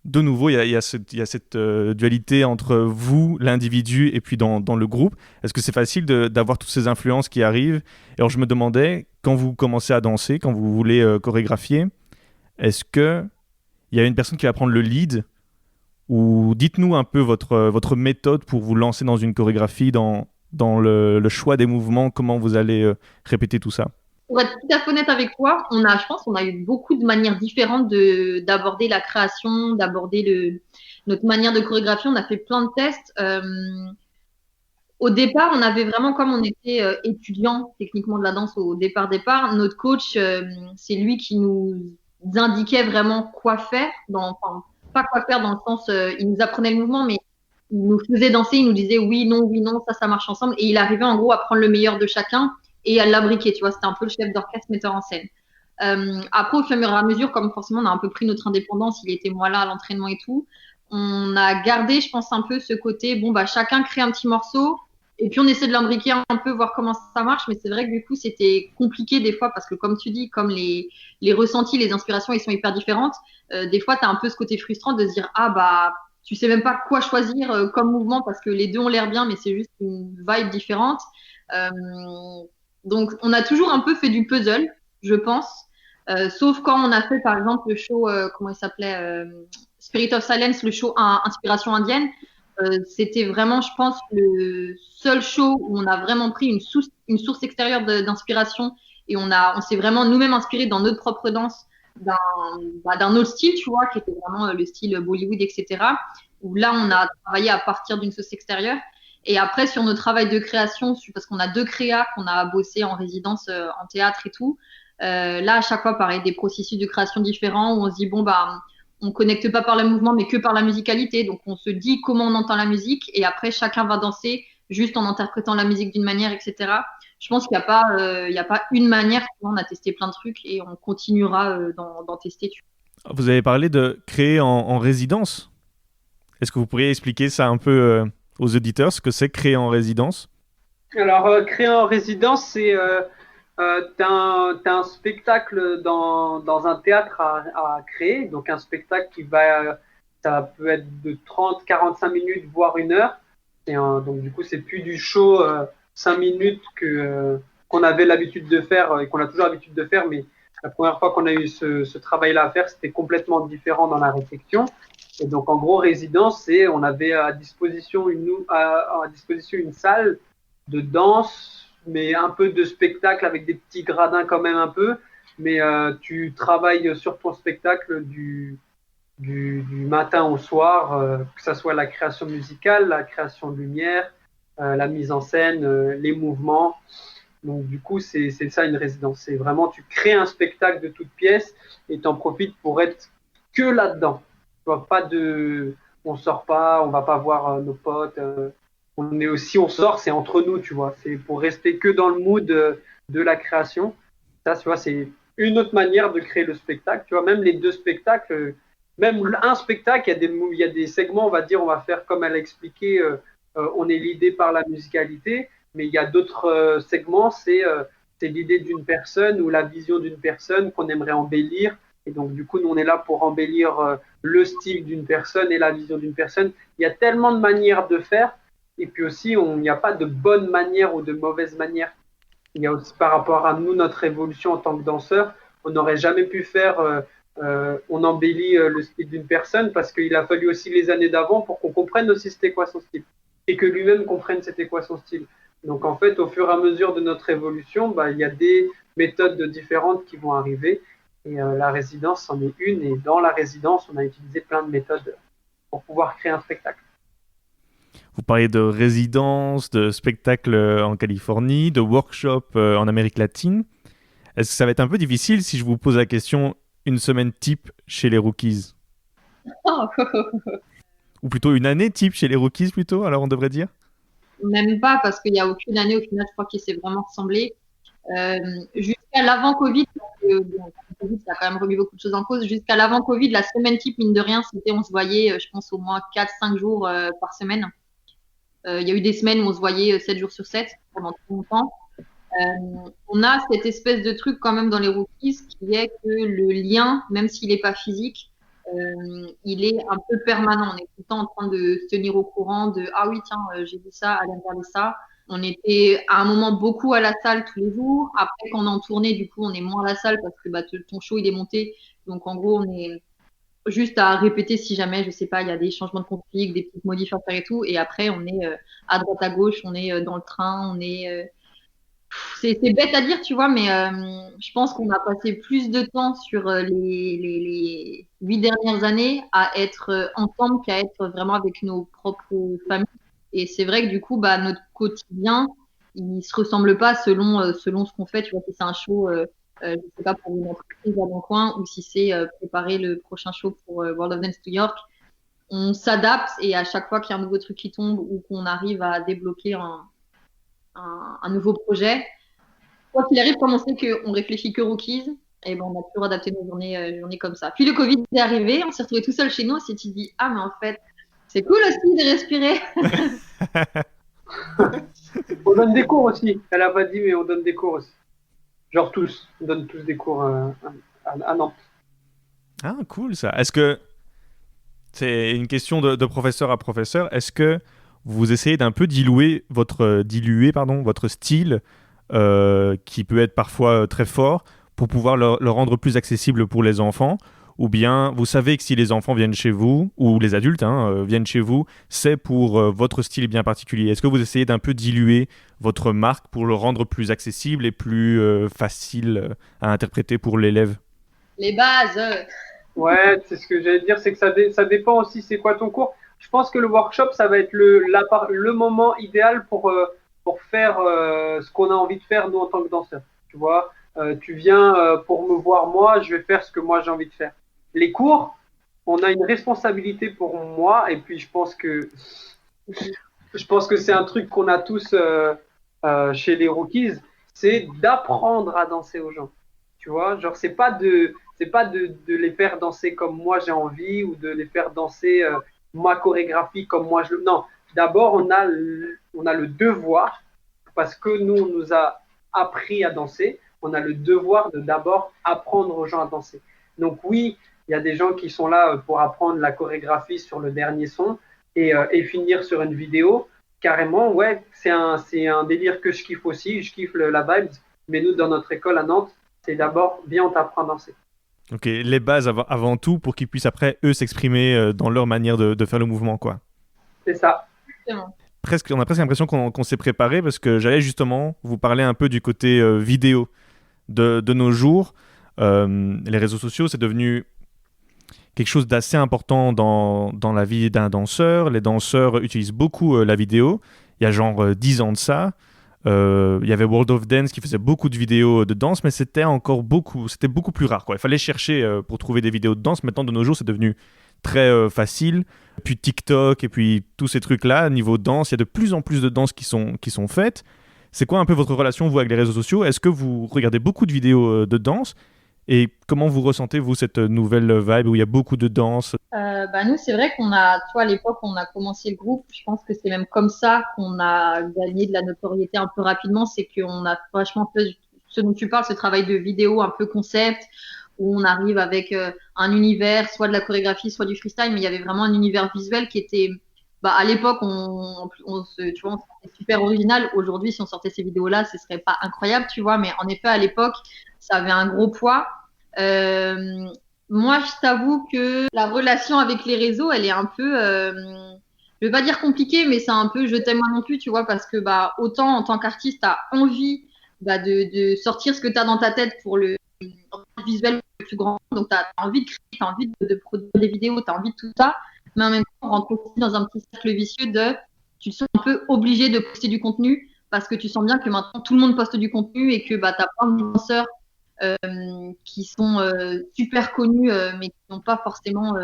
de nouveau, il y a cette dualité entre vous, l'individu, et puis dans le groupe. Est-ce que c'est facile d'avoir toutes ces influences qui arrivent? Et alors, je me demandais, quand vous commencez à danser, quand vous voulez chorégraphier, est-ce que il y a une personne qui va prendre le lead, ou dites-nous un peu votre méthode pour vous lancer dans une chorégraphie, dans le choix des mouvements, comment vous allez répéter tout ça. Pour être tout à fait honnête avec toi, je pense qu'on a eu beaucoup de manières différentes d'aborder la création, notre manière de chorégraphie. On a fait plein de tests. Au départ, on avait vraiment, comme on était étudiant techniquement de la danse au départ, notre coach, c'est lui qui nous indiquait vraiment quoi faire, enfin, pas quoi faire dans le sens, il nous apprenait le mouvement, mais il nous faisait danser, il nous disait oui, non, ça marche ensemble, et il arrivait en gros à prendre le meilleur de chacun et à l'imbriquer, tu vois, c'était un peu le chef d'orchestre, metteur en scène. Après, au fur et à mesure, comme forcément on a un peu pris notre indépendance, il était moi là à l'entraînement et tout, on a gardé, je pense, un peu ce côté, bon, bah, chacun crée un petit morceau, et puis on essaie de l'imbriquer un peu, voir comment ça marche, mais c'est vrai que du coup c'était compliqué des fois parce que comme tu dis, comme les ressentis, les inspirations, ils sont hyper différentes. Des fois, tu as un peu ce côté frustrant de se dire ah bah tu sais même pas quoi choisir comme mouvement parce que les deux ont l'air bien, mais c'est juste une vibe différente. Euh, donc on a toujours un peu fait du puzzle, je pense. Sauf quand on a fait par exemple le show, comment il s'appelait, Spirit of Silence, le show inspiration indienne. C'était vraiment, je pense, le seul show où on a vraiment pris une source extérieure d'inspiration et on s'est vraiment nous-mêmes inspirés dans notre propre danse d'un autre style, tu vois, qui était vraiment le style Bollywood, etc. Où là, on a travaillé à partir d'une source extérieure. Et après, sur nos travails de création, parce qu'on a deux créas qu'on a bossé en résidence en théâtre et tout, là, à chaque fois, pareil, des processus de création différents où on se dit, bon, bah, on connecte pas par le mouvement, mais que par la musicalité. Donc, on se dit comment on entend la musique et après, chacun va danser juste en interprétant la musique d'une manière, etc. Je pense qu'il n'y a pas une manière. On a testé plein de trucs et on continuera d'en tester. Vous avez parlé de créer en résidence. Est-ce que vous pourriez expliquer ça un peu aux auditeurs, ce que c'est créer en résidence? Alors, créer en résidence, c'est t'as un spectacle dans un théâtre à créer, donc un spectacle ça peut être de 30-45 minutes, voire 1 heure. Donc du coup, c'est plus du show 5 minutes qu'on avait l'habitude de faire et qu'on a toujours l'habitude de faire, mais la première fois qu'on a eu ce travail-là à faire, c'était complètement différent dans la réflexion. Et donc en gros, résidence, on avait à disposition à disposition une salle de danse, mais un peu de spectacle avec des petits gradins quand même un peu. Mais tu travailles sur ton spectacle du matin au soir, que ce soit la création musicale, la création de lumière, la mise en scène, les mouvements. Donc du coup, c'est ça une résidence. C'est vraiment, tu crées un spectacle de toutes pièces et tu en profites pour être que là-dedans. Tu vois, on sort pas, on va pas voir nos potes. On sort, c'est entre nous, tu vois. C'est pour rester que dans le mood de la création. Ça, tu vois, c'est une autre manière de créer le spectacle. Tu vois, même les deux spectacles, même un spectacle, il y a des segments, on va dire, on va faire comme elle a expliqué, on est l'idée par la musicalité, mais il y a d'autres segments, c'est l'idée d'une personne ou la vision d'une personne qu'on aimerait embellir. Et donc, du coup, nous, on est là pour embellir le style d'une personne et la vision d'une personne. Il y a tellement de manières de faire. Et puis aussi, il n'y a pas de bonne manière ou de mauvaise manière. Il y a aussi par rapport à nous, notre évolution en tant que danseur, on n'aurait jamais pu faire, on embellit le style d'une personne parce qu'il a fallu aussi les années d'avant pour qu'on comprenne aussi c'était quoi son style et que lui-même comprenne c'était quoi son style. Donc en fait, au fur et à mesure de notre évolution, bah, il y a des méthodes différentes qui vont arriver et la résidence en est une et dans la résidence, on a utilisé plein de méthodes pour pouvoir créer un spectacle. Vous parlez de résidences, de spectacles en Californie, de workshops en Amérique latine. Est-ce que ça va être un peu difficile si je vous pose la question une semaine type chez les Rookies? Ou plutôt une année type chez les Rookies plutôt, alors on devrait dire? Même pas, parce qu'il n'y a aucune année au final, je crois, qui s'est vraiment ressemblé. Jusqu'à l'avant-Covid, bon, Covid, ça a quand même remis beaucoup de choses en cause. Jusqu'à l'avant-Covid, la semaine type, mine de rien, c'était, on se voyait, je pense, au moins 4-5 jours par semaine. Il y a eu des semaines où on se voyait 7 jours sur 7 pendant tout longtemps. On a cette espèce de truc quand même dans les Rookies qui est que le lien, même s'il n'est pas physique, il est un peu permanent. On est tout le temps en train de se tenir au courant de ah oui tiens j'ai vu ça, allez regarder ça. On était à un moment beaucoup à la salle tous les jours. Après quand on est en tournée, du coup on est moins à la salle parce que bah, ton show il est monté. Donc en gros on est juste à répéter si jamais je sais pas il y a des changements de config, des petites modifs à faire et tout. Et après on est à droite à gauche, on est dans le train, on est c'est bête à dire, tu vois, mais je pense qu'on a passé plus de temps sur les 8 dernières années à être ensemble qu'à être vraiment avec nos propres familles. Et c'est vrai que du coup, bah, notre quotidien, il se ressemble pas selon ce qu'on fait. Tu vois, si c'est un show, je sais pas, pour une entreprise dans mon coin, ou si c'est préparer le prochain show pour World of Dance New York, on s'adapte et à chaque fois qu'il y a un nouveau truc qui tombe ou qu'on arrive à débloquer un nouveau projet, quoi qu'il arrive, comme on sait qu'on réfléchit que Rookies, et ben on a toujours adapté nos journées comme ça. Puis le Covid est arrivé, on s'est retrouvé tout seul chez nous, on s'est dit ah mais en fait c'est cool aussi de respirer. On donne des cours aussi. Elle a pas dit, mais on donne des cours aussi. Genre tous. On donne tous des cours à Nantes. Ah, cool ça. Est-ce que c'est une question de professeur à professeur? Est-ce que vous essayez d'un peu diluer votre style qui peut être parfois très fort pour pouvoir le rendre plus accessible pour les enfants? Ou bien vous savez que si les enfants viennent chez vous, ou les adultes viennent chez vous, c'est pour votre style bien particulier. Est-ce que vous essayez d'un peu diluer votre marque pour le rendre plus accessible et plus facile à interpréter pour l'élève? Les bases. Ouais, c'est ce que j'allais dire, c'est que ça dépend aussi c'est quoi ton cours. Je pense que le workshop, ça va être le moment idéal pour faire ce qu'on a envie de faire nous en tant que danseurs. Tu vois, tu viens pour me voir moi, je vais faire ce que moi j'ai envie de faire. Les cours, on a une responsabilité pour moi et puis je pense que c'est un truc qu'on a tous chez les rookies, c'est d'apprendre à danser aux gens. Tu vois, genre c'est pas de les faire danser comme moi j'ai envie ou de les faire danser ma chorégraphie comme moi je le. Non, d'abord on a le devoir parce que nous on nous a appris à danser, on a le devoir de d'abord apprendre aux gens à danser. Donc oui, il y a des gens qui sont là pour apprendre la chorégraphie sur le dernier son et finir sur une vidéo. Carrément, ouais, c'est un délire que je kiffe aussi, je kiffe la vibes, mais nous dans notre école à Nantes, c'est d'abord bien on t'apprend à danser. Ok, les bases avant tout pour qu'ils puissent après eux s'exprimer dans leur manière de faire le mouvement, quoi. C'est ça. Exactement. On a presque l'impression qu'on s'est préparé parce que j'allais justement vous parler un peu du côté vidéo de nos jours. Les réseaux sociaux, c'est devenu quelque chose d'assez important dans la vie d'un danseur. Les danseurs utilisent beaucoup la vidéo. Il y a genre 10 ans de ça. Il y avait World of Dance qui faisait beaucoup de vidéos de danse, mais c'était beaucoup plus rare, quoi. Il fallait chercher pour trouver des vidéos de danse. Maintenant, de nos jours, c'est devenu très facile. Puis TikTok et puis tous ces trucs-là, niveau danse, il y a de plus en plus de danses qui sont faites. C'est quoi un peu votre relation, vous, avec les réseaux sociaux? Est-ce que vous regardez beaucoup de vidéos de danse? Et comment vous ressentez, vous, cette nouvelle vibe où il y a beaucoup de danse? Bah nous, c'est vrai qu'on a, toi, à l'époque, on a commencé le groupe. Je pense que c'est même comme ça qu'on a gagné de la notoriété un peu rapidement. C'est qu'on a vachement fait ce dont tu parles, ce travail de vidéo un peu concept, où on arrive avec un univers, soit de la chorégraphie, soit du freestyle, mais il y avait vraiment un univers visuel qui était, bah, à l'époque, tu vois, c'était super original. Aujourd'hui, si on sortait ces vidéos-là, ce serait pas incroyable, tu vois, mais en effet, à l'époque, ça avait un gros poids. Euh, Moi, je t'avoue que la relation avec les réseaux, elle est un peu, je vais pas dire compliquée, mais c'est un peu je t'aime moi non plus, tu vois, parce que bah autant en tant qu'artiste, t'as envie bah, de sortir ce que t'as dans ta tête pour le visuel le plus grand, donc t'as envie de créer, t'as envie de produire des vidéos, t'as envie de tout ça, mais en même temps, on rentre aussi dans un petit cercle vicieux de tu te sens un peu obligé de poster du contenu parce que tu sens bien que maintenant tout le monde poste du contenu et que tu as plein de danseurs qui sont super connus mais qui n'ont pas forcément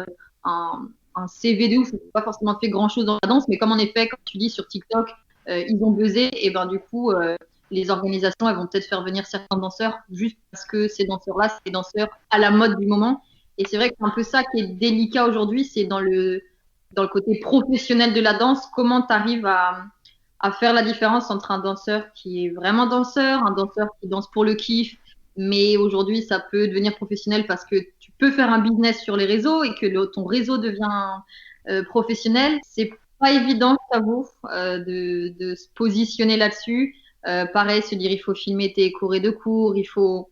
un CV de ouf, ils n'ont pas forcément fait grand chose dans la danse, mais comme en effet, comme tu dis sur TikTok, ils ont buzzé et ben du coup les organisations elles vont peut-être faire venir certains danseurs juste parce que ces danseurs-là, c'est des danseurs à la mode du moment. Et c'est vrai que c'est un peu ça qui est délicat aujourd'hui, c'est dans le côté professionnel de la danse, comment tu arrives à faire la différence entre un danseur qui est vraiment danseur, un danseur qui danse pour le kiff, mais aujourd'hui ça peut devenir professionnel parce que tu peux faire un business sur les réseaux et que ton réseau devient professionnel. C'est pas évident, je t'avoue, de se positionner là-dessus. Pareil, se dire il faut filmer tes chorés de cours, il faut.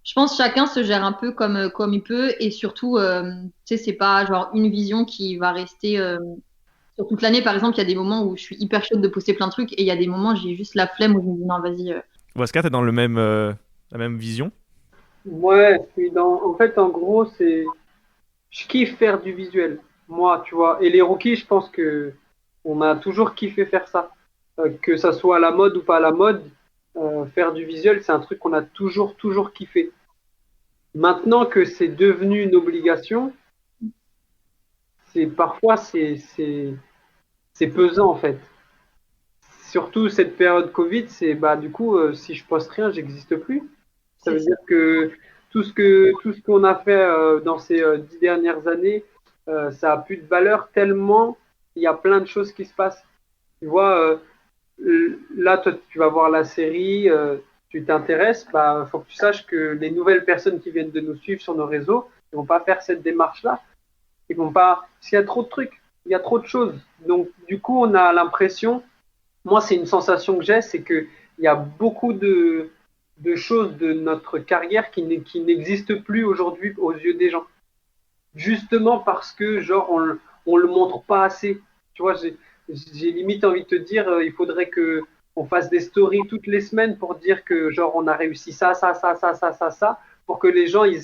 Je pense que chacun se gère un peu comme il peut et surtout, tu sais, c'est pas genre une vision qui va rester sur toute l'année. Par exemple, il y a des moments où je suis hyper chaude de poster plein de trucs et il y a des moments où j'ai juste la flemme où je me dis non, vas-y. Wesker, t'es dans la même vision? Ouais, je suis en fait, en gros, je kiffe faire du visuel. Moi, tu vois. Et les rookies, je pense que on a toujours kiffé faire ça. Que ça soit à la mode ou pas à la mode, faire du visuel, c'est un truc qu'on a toujours kiffé. Maintenant que c'est devenu une obligation, parfois c'est pesant en fait. Surtout cette période Covid, c'est bah du coup si je poste rien, j'existe plus. Ça veut dire que tout ce qu'on a fait dans ces 10 dernières années, ça a plus de valeur tellement il y a plein de choses qui se passent. Tu vois, là toi tu vas voir la série, tu t'intéresses, bah faut que tu saches que les nouvelles personnes qui viennent de nous suivre sur nos réseaux, ils vont pas faire cette démarche-là. Ils vont pas, parce qu'il y a trop de trucs, il y a trop de choses. Donc du coup on a l'impression, moi c'est une sensation que j'ai, c'est que il y a beaucoup de choses de notre carrière qui n'existent plus aujourd'hui aux yeux des gens. Justement parce que, genre, on le montre pas assez. Tu vois, j'ai limite envie de te dire, il faudrait que on fasse des stories toutes les semaines pour dire que, genre, on a réussi ça, pour que les gens, ils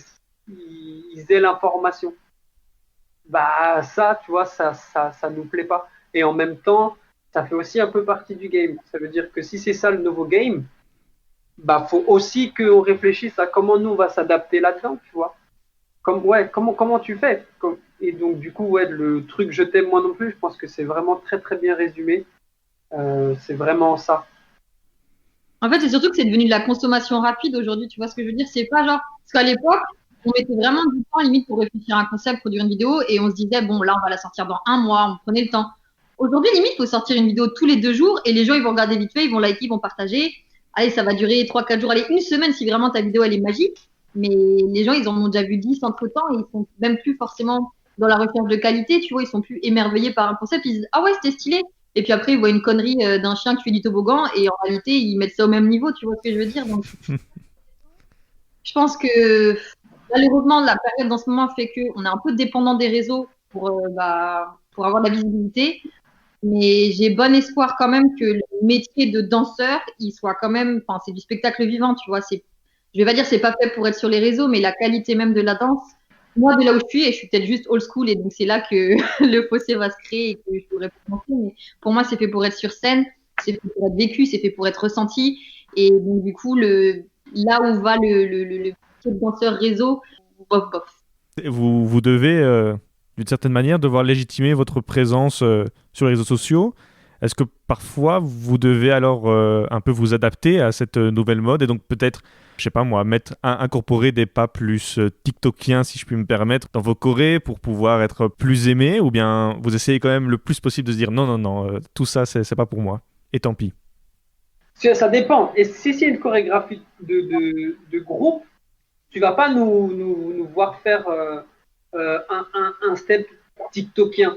aient l'information. Bah, ça, tu vois, ça nous plaît pas. Et en même temps, ça fait aussi un peu partie du game. Ça veut dire que si c'est ça le nouveau game, bah faut aussi qu'on réfléchisse à comment nous on va s'adapter là-dedans, tu vois. Comment tu fais? Et donc du coup ouais, le truc je t'aime moi non plus, je pense que c'est vraiment très bien résumé. C'est vraiment ça. En fait, c'est surtout que c'est devenu de la consommation rapide aujourd'hui. Tu vois ce que je veux dire? C'est pas genre parce qu'à l'époque, on mettait vraiment du temps limite pour réfléchir à un concept, produire une vidéo, et on se disait bon là on va la sortir dans un mois, on prenait le temps. Aujourd'hui, limite, il faut sortir une vidéo tous les 2 jours et les gens ils vont regarder vite fait, ils vont liker, ils vont partager. Allez, ça va durer 3-4 jours, allez, une semaine si vraiment ta vidéo elle est magique. Mais les gens ils en ont déjà vu 10 entre temps et ils sont même plus forcément dans la recherche de qualité, tu vois, ils sont plus émerveillés par un concept, ils disent ah ouais c'était stylé. Et puis après, ils voient une connerie d'un chien qui fait du toboggan et en réalité, ils mettent ça au même niveau, tu vois ce que je veux dire. Donc, je pense que malheureusement, la période dans ce moment fait qu'on est un peu dépendant des réseaux pour avoir de la visibilité. Mais j'ai bon espoir quand même que le métier de danseur, il soit quand même, enfin, c'est du spectacle vivant, tu vois. Je vais pas dire c'est pas fait pour être sur les réseaux, mais la qualité même de la danse, moi, de là où je suis, et je suis peut-être juste old school, et donc c'est là que le fossé va se créer et que je pourrais pas penser, mais pour moi, c'est fait pour être sur scène, c'est fait pour être vécu, c'est fait pour être ressenti. Et donc, du coup, là où va le métier de danseur réseau, bof, bof. Vous devez, d'une certaine manière, devoir légitimer votre présence sur les réseaux sociaux. Est-ce que parfois, vous devez alors un peu vous adapter à cette nouvelle mode et donc peut-être, je sais pas moi, incorporer des pas plus TikTokiens, si je puis me permettre, dans vos chorés pour pouvoir être plus aimé, ou bien vous essayez quand même le plus possible de se dire non, tout ça, c'est pas pour moi, et tant pis. Ça dépend. Et si c'est une chorégraphie de groupe, tu vas pas nous voir faire un step tiktokien.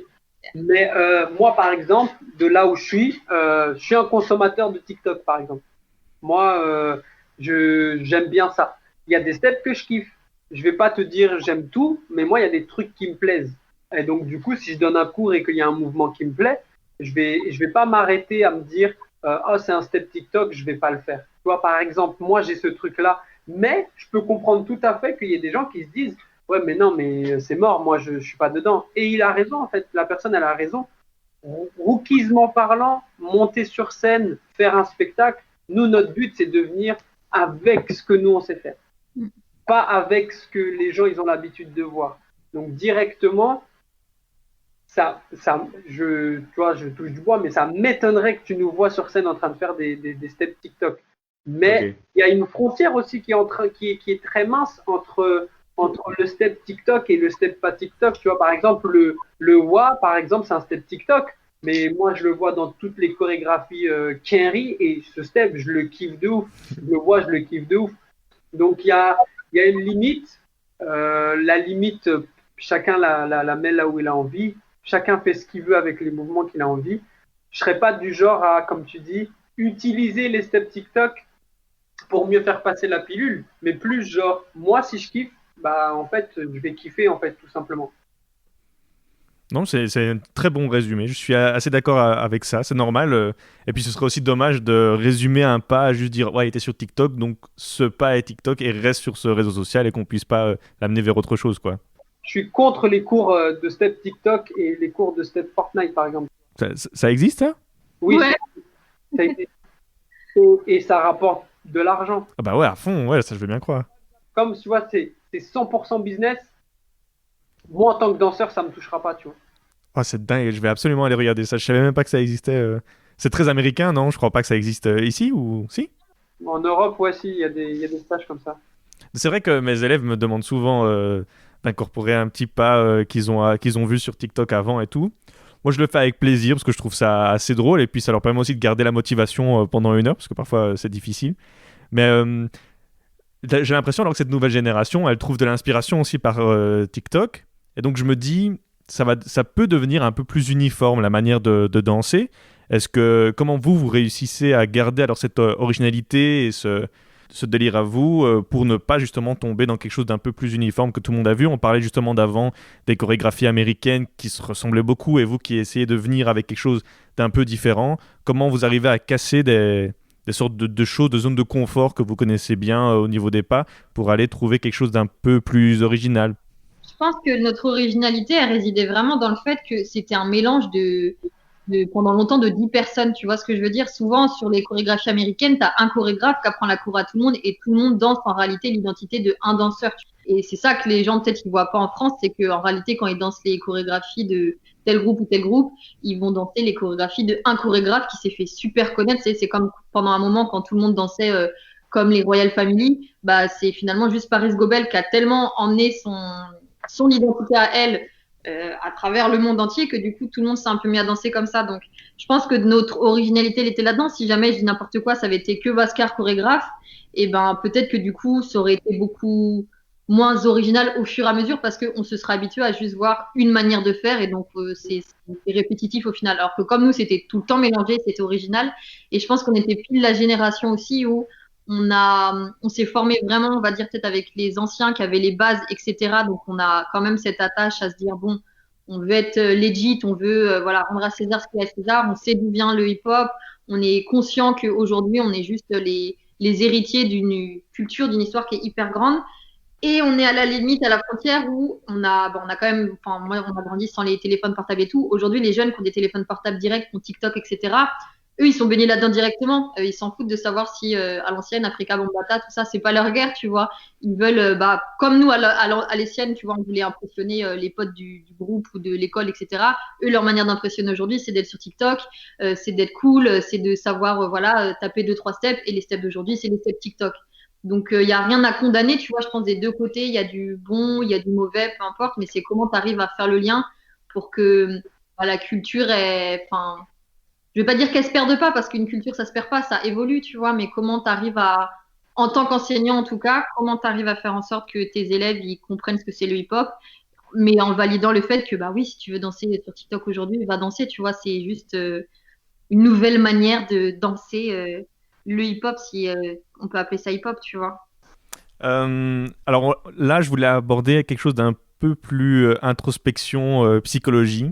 Mais moi, par exemple, de là où je suis un consommateur de TikTok, par exemple. Moi, j'aime bien ça. Il y a des steps que je kiffe. Je vais pas te dire j'aime tout, mais moi, il y a des trucs qui me plaisent. Et donc, du coup, si je donne un cours et qu'il y a un mouvement qui me plaît, je vais pas m'arrêter à me dire oh, c'est un step TikTok, je vais pas le faire. Tu vois, par exemple, moi, j'ai ce truc-là, mais je peux comprendre tout à fait qu'il y ait des gens qui se disent ouais, mais non, mais c'est mort, moi, je suis pas dedans. Et il a raison, en fait. La personne, elle a raison. Rookisement parlant, monter sur scène, faire un spectacle, nous, notre but, c'est de venir avec ce que nous, on sait faire. Pas avec ce que les gens, ils ont l'habitude de voir. Donc, directement, tu vois, je touche du bois, mais ça m'étonnerait que tu nous vois sur scène en train de faire des steps TikTok. Mais il y a une frontière aussi qui est très mince entre le step TikTok et le step pas TikTok. Tu vois, par exemple, le wa, par exemple, c'est un step TikTok. Mais moi, je le vois dans toutes les chorégraphies Kenry et ce step, je le kiffe de ouf. Je le vois, je le kiffe de ouf. Donc, il y a une limite. La limite, chacun la met là où il a envie. Chacun fait ce qu'il veut avec les mouvements qu'il a envie. Je serais pas du genre à, comme tu dis, utiliser les steps TikTok pour mieux faire passer la pilule, mais plus genre, moi, si je kiffe, bah, en fait, je vais kiffer, en fait, tout simplement. Non, c'est un très bon résumé. Je suis assez d'accord avec ça. C'est normal. Et puis, ce serait aussi dommage de résumer un pas à juste dire ouais, il était sur TikTok, donc ce pas est TikTok et reste sur ce réseau social et qu'on puisse pas l'amener vers autre chose, quoi. Je suis contre les cours de step TikTok et les cours de step Fortnite, par exemple. Ça existe, ça? Oui, Ouais. ça a été- et ça rapporte de l'argent. Ah bah ouais, à fond, ouais, ça je veux bien croire. Comme tu vois, c'est 100% business. Moi, en tant que danseur, ça me touchera pas, tu vois. Oh, c'est dingue, je vais absolument aller regarder ça. Je savais même pas que ça existait. C'est très américain, non? Je crois pas que ça existe ici, ou si? En Europe, ouais, si, il y a des stages comme ça. C'est vrai que mes élèves me demandent souvent d'incorporer un petit pas qu'ils ont vu sur TikTok avant et tout. Moi, je le fais avec plaisir parce que je trouve ça assez drôle et puis ça leur permet aussi de garder la motivation pendant une heure parce que parfois c'est difficile. Mais j'ai l'impression alors que cette nouvelle génération, elle trouve de l'inspiration aussi par TikTok. Et donc je me dis, ça peut devenir un peu plus uniforme la manière de danser. Comment vous réussissez à garder alors cette originalité et ce délire à vous pour ne pas justement tomber dans quelque chose d'un peu plus uniforme que tout le monde a vu? On parlait justement d'avant des chorégraphies américaines qui se ressemblaient beaucoup et vous qui essayez de venir avec quelque chose d'un peu différent. Comment vous arrivez à casser des sortes de choses, de zones de confort que vous connaissez bien au niveau des pas pour aller trouver quelque chose d'un peu plus original? Je pense que notre originalité, elle résidait vraiment dans le fait que c'était un mélange pendant longtemps de 10 personnes. Tu vois ce que je veux dire? Souvent, sur les chorégraphies américaines, tu as un chorégraphe qui apprend la cour à tout le monde et tout le monde danse en réalité l'identité de un danseur. Et c'est ça que les gens, peut-être, ils voient pas en France, c'est qu'en réalité, quand ils dansent les chorégraphies de tel groupe ou tel groupe, ils vont danser les chorégraphies de un chorégraphe qui s'est fait super connaître. C'est comme pendant un moment quand tout le monde dansait comme les Royal Family, bah, c'est finalement juste Paris Gobel qui a tellement emmené son identité à elle à travers le monde entier que du coup tout le monde s'est un peu mis à danser comme ça. Donc je pense que notre originalité elle était là-dedans. Si jamais je dis n'importe quoi, ça avait été que Bhaskar chorégraphe, et ben peut-être que du coup ça aurait été beaucoup moins original au fur et à mesure parce qu'on se sera habitué à juste voir une manière de faire et donc c'est répétitif au final. Alors que comme nous c'était tout le temps mélangé, c'était original et je pense qu'on était pile la génération aussi où on s'est formé vraiment, on va dire peut-être avec les anciens qui avaient les bases, etc. Donc on a quand même cette attache à se dire bon, on veut être legit, on veut voilà rendre à César ce qu'il y a à César. On sait d'où vient le hip-hop, on est conscient qu'aujourd'hui on est juste les héritiers d'une culture, d'une histoire qui est hyper grande. Et on est à la limite, à la frontière où on a quand même, enfin, moi, on a grandi sans les téléphones portables et tout. Aujourd'hui, les jeunes qui ont des téléphones portables directs, qui ont TikTok, etc., eux, ils sont baignés là-dedans directement. Ils s'en foutent de savoir si, à l'ancienne, Africa Bambata, tout ça, c'est pas leur guerre, tu vois. Ils veulent, bah, comme nous, à l'ancienne, tu vois, on voulait impressionner les potes du groupe ou de l'école, etc. Eux, leur manière d'impressionner aujourd'hui, c'est d'être sur TikTok, c'est d'être cool, c'est de savoir, voilà, taper 2, 3 steps. Et les steps d'aujourd'hui, c'est les steps TikTok. Donc, il n'y a rien à condamner, tu vois, je pense des deux côtés, il y a du bon, il y a du mauvais, peu importe, mais c'est comment tu arrives à faire le lien pour que bah, la culture enfin, je vais pas dire qu'elle se perde pas, parce qu'une culture, ça se perd pas, ça évolue, tu vois, mais comment tu arrives en tant qu'enseignant en tout cas, comment tu arrives à faire en sorte que tes élèves, ils comprennent ce que c'est le hip-hop, mais en validant le fait que, bah oui, si tu veux danser sur TikTok aujourd'hui, va danser, tu vois, c'est juste une nouvelle manière de danser le hip-hop, si on peut appeler ça hip-hop, tu vois. Alors là, je voulais aborder quelque chose d'un peu plus introspection, psychologie.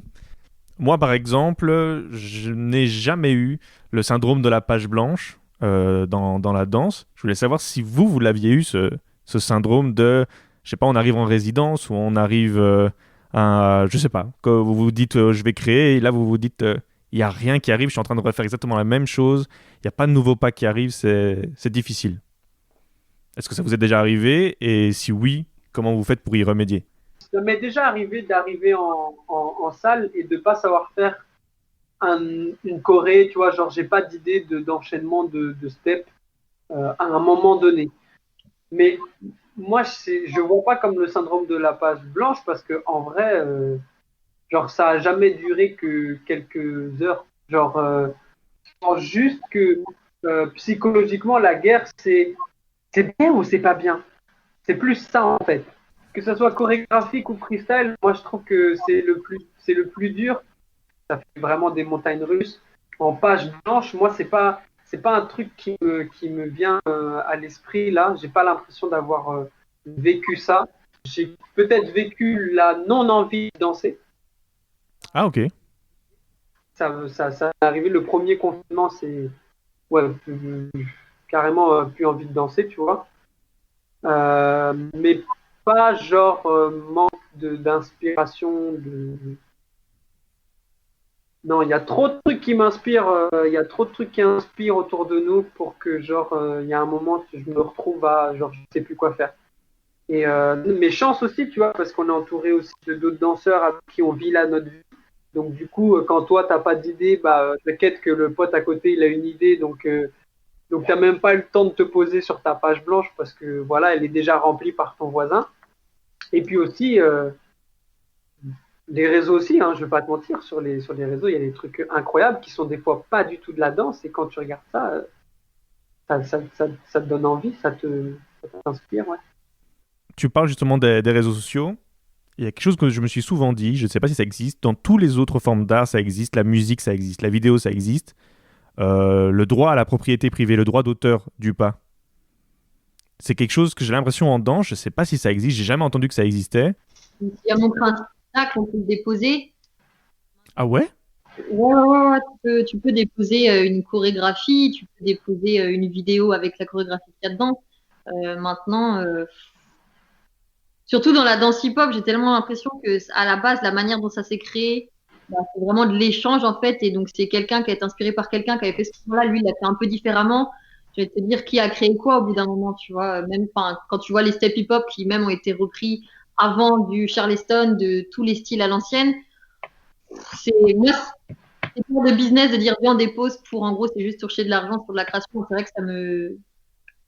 Moi, par exemple, je n'ai jamais eu le syndrome de la page blanche dans la danse. Je voulais savoir si vous l'aviez eu, ce syndrome de, je sais pas, on arrive en résidence ou on arrive je sais pas, que vous vous dites je vais créer, et là vous vous dites il n'y a rien qui arrive, je suis en train de refaire exactement la même chose, il n'y a pas de nouveau pas qui arrive, c'est difficile. Est-ce que ça vous est déjà arrivé? Et si oui, comment vous faites pour y remédier? Ça m'est déjà arrivé d'arriver en salle et de pas savoir faire une choré, tu vois, genre j'ai pas d'idée d'enchaînement de steps à un moment donné. Mais moi, je vois pas comme le syndrome de la page blanche parce que en vrai, genre ça a jamais duré que quelques heures. Genre, je pense juste que psychologiquement, la guerre, c'est bien ou c'est pas bien. C'est plus ça en fait. Que ce soit chorégraphique ou freestyle, moi je trouve que c'est le plus dur. Ça fait vraiment des montagnes russes. En page blanche, moi c'est pas un truc qui me vient à l'esprit là. J'ai pas l'impression d'avoir vécu ça. J'ai peut-être vécu la non envie de danser. Ah, ok. Ça est arrivé le premier confinement, c'est ouais, carrément plus envie de danser, tu vois. Mais pas genre manque d'inspiration. Non, il y a trop de trucs qui m'inspirent. Il y a trop de trucs qui inspirent autour de nous pour que genre il y a un moment que je me retrouve à genre je sais plus quoi faire. Et mes chances aussi, tu vois, parce qu'on est entouré aussi de d'autres danseurs avec qui on vit là notre vie. Donc du coup, quand toi t'as pas d'idée, bah t'inquiète que le pote à côté il a une idée, donc t'as même pas eu le temps de te poser sur ta page blanche parce que voilà, elle est déjà remplie par ton voisin. Et puis aussi les réseaux aussi, hein, je vais pas te mentir, sur les réseaux il y a des trucs incroyables qui sont des fois pas du tout de la danse et quand tu regardes ça, ça te donne envie, ça t'inspire, ouais. Tu parles justement des réseaux sociaux. Il y a quelque chose que je me suis souvent dit, je ne sais pas si ça existe, dans toutes les autres formes d'art ça existe, la musique ça existe, la vidéo ça existe, le droit à la propriété privée, le droit d'auteur du pas. C'est quelque chose que j'ai l'impression en danse, je ne sais pas si ça existe, j'ai jamais entendu que ça existait. Il y a montré un spectacle, on peut le déposer. Ah ouais? Ouais, tu peux déposer une chorégraphie, tu peux déposer une vidéo avec la chorégraphie qu'il y a dedans. Maintenant, surtout dans la danse hip-hop, j'ai tellement l'impression que à la base, la manière dont ça s'est créé, bah, c'est vraiment de l'échange en fait. Et donc, c'est quelqu'un qui a été inspiré par quelqu'un qui avait fait ce moment-là. Lui, il l'a fait un peu différemment. Je vais te dire qui a créé quoi au bout d'un moment, tu vois. Même quand tu vois les steps hip-hop qui même ont été repris avant du Charleston, de tous les styles à l'ancienne, moi, c'est pour le business de dire viens on dépose pour en gros c'est juste toucher de l'argent sur de la création. C'est vrai que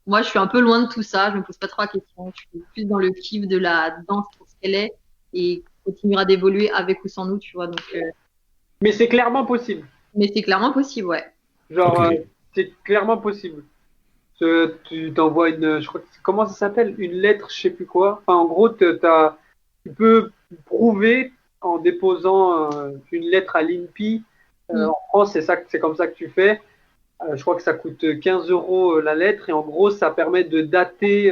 moi je suis un peu loin de tout ça, je me pose pas trop la question, je suis plus dans le kiff de la danse pour ce qu'elle est et continuera d'évoluer avec ou sans nous, tu vois. Donc Mais c'est clairement possible. mais c'est clairement possible, ouais. Genre, Ok. c'est clairement possible. Tu t'envoies je crois comment ça s'appelle? Une lettre, je sais plus quoi. Enfin, en gros, tu peux prouver en déposant une lettre à l'INPI. En France, c'est comme ça que tu fais. Je crois que ça coûte 15 euros la lettre et en gros, ça permet de dater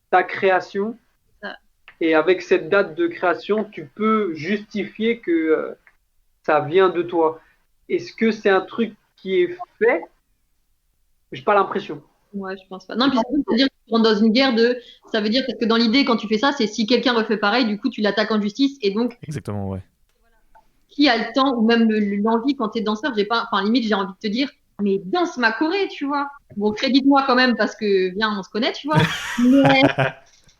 ta création. Ça. Et avec cette date de création, tu peux justifier que ça vient de toi. Est-ce que c'est un truc qui est fait? J'ai pas l'impression. Ouais, je pense pas. Non, puis ça veut dire que tu rentres dans une guerre ça veut dire parce que dans l'idée, quand tu fais ça, c'est si quelqu'un refait pareil, du coup, tu l'attaques en justice et donc Exactement, ouais. qui a le temps ou même l'envie quand t'es danseur, limite, j'ai envie de te dire, mais danse ma choré, tu vois. Bon, crédite-moi quand même parce que, viens, on se connaît, tu vois. Mais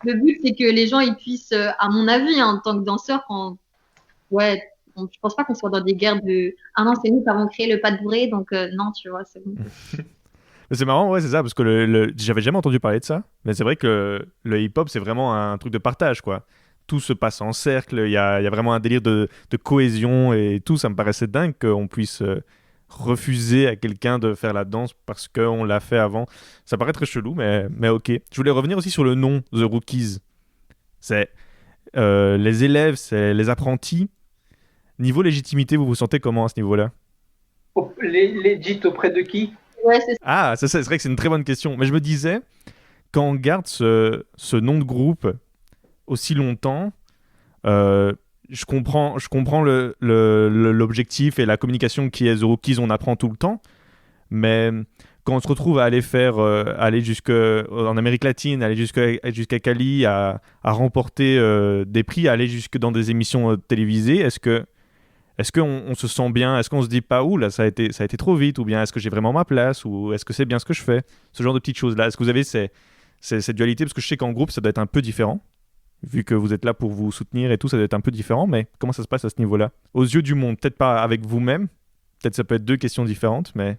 le but, c'est que les gens, ils puissent, à mon avis, hein, en tant que danseur, ouais, je pense pas qu'on soit dans des guerres ah non, c'est nous qui avons créé le pas de bourré, donc non, tu vois, c'est bon. Mais c'est marrant, ouais, c'est ça, parce que j'avais jamais entendu parler de ça, mais c'est vrai que le hip-hop, c'est vraiment un truc de partage, quoi. Tout se passe en cercle, il y a vraiment un délire de cohésion et tout, ça me paraissait dingue qu'on puisse refuser à quelqu'un de faire la danse parce qu'on l'a fait avant. Ça paraît très chelou, mais ok. Je voulais revenir aussi sur le nom, The Rookies. C'est les élèves, c'est les apprentis. Niveau légitimité, vous vous sentez comment à ce niveau-là? Legit auprès de qui? Ouais, c'est ça. Ah, c'est vrai que c'est une très bonne question. Mais je me disais, quand on garde ce nom de groupe aussi longtemps, je comprends l'objectif et la communication qui est The Rookies, on apprend tout le temps. Mais quand on se retrouve à aller faire, aller en Amérique latine, aller jusqu'à Cali, à remporter des prix, à aller jusque dans des émissions télévisées, est-ce qu'on se sent bien? Est-ce qu'on se dit pas, ouh là, ça a été trop vite? Ou bien est-ce que j'ai vraiment ma place? Ou est-ce que c'est bien ce que je fais? Ce genre de petites choses-là. Est-ce que vous avez cette dualité? Parce que je sais qu'en groupe, ça doit être un peu différent. Vu que vous êtes là pour vous soutenir et tout, ça doit être un peu différent. Mais comment ça se passe à ce niveau-là? Aux yeux du monde, peut-être pas avec vous-même. Peut-être ça peut être deux questions différentes, mais...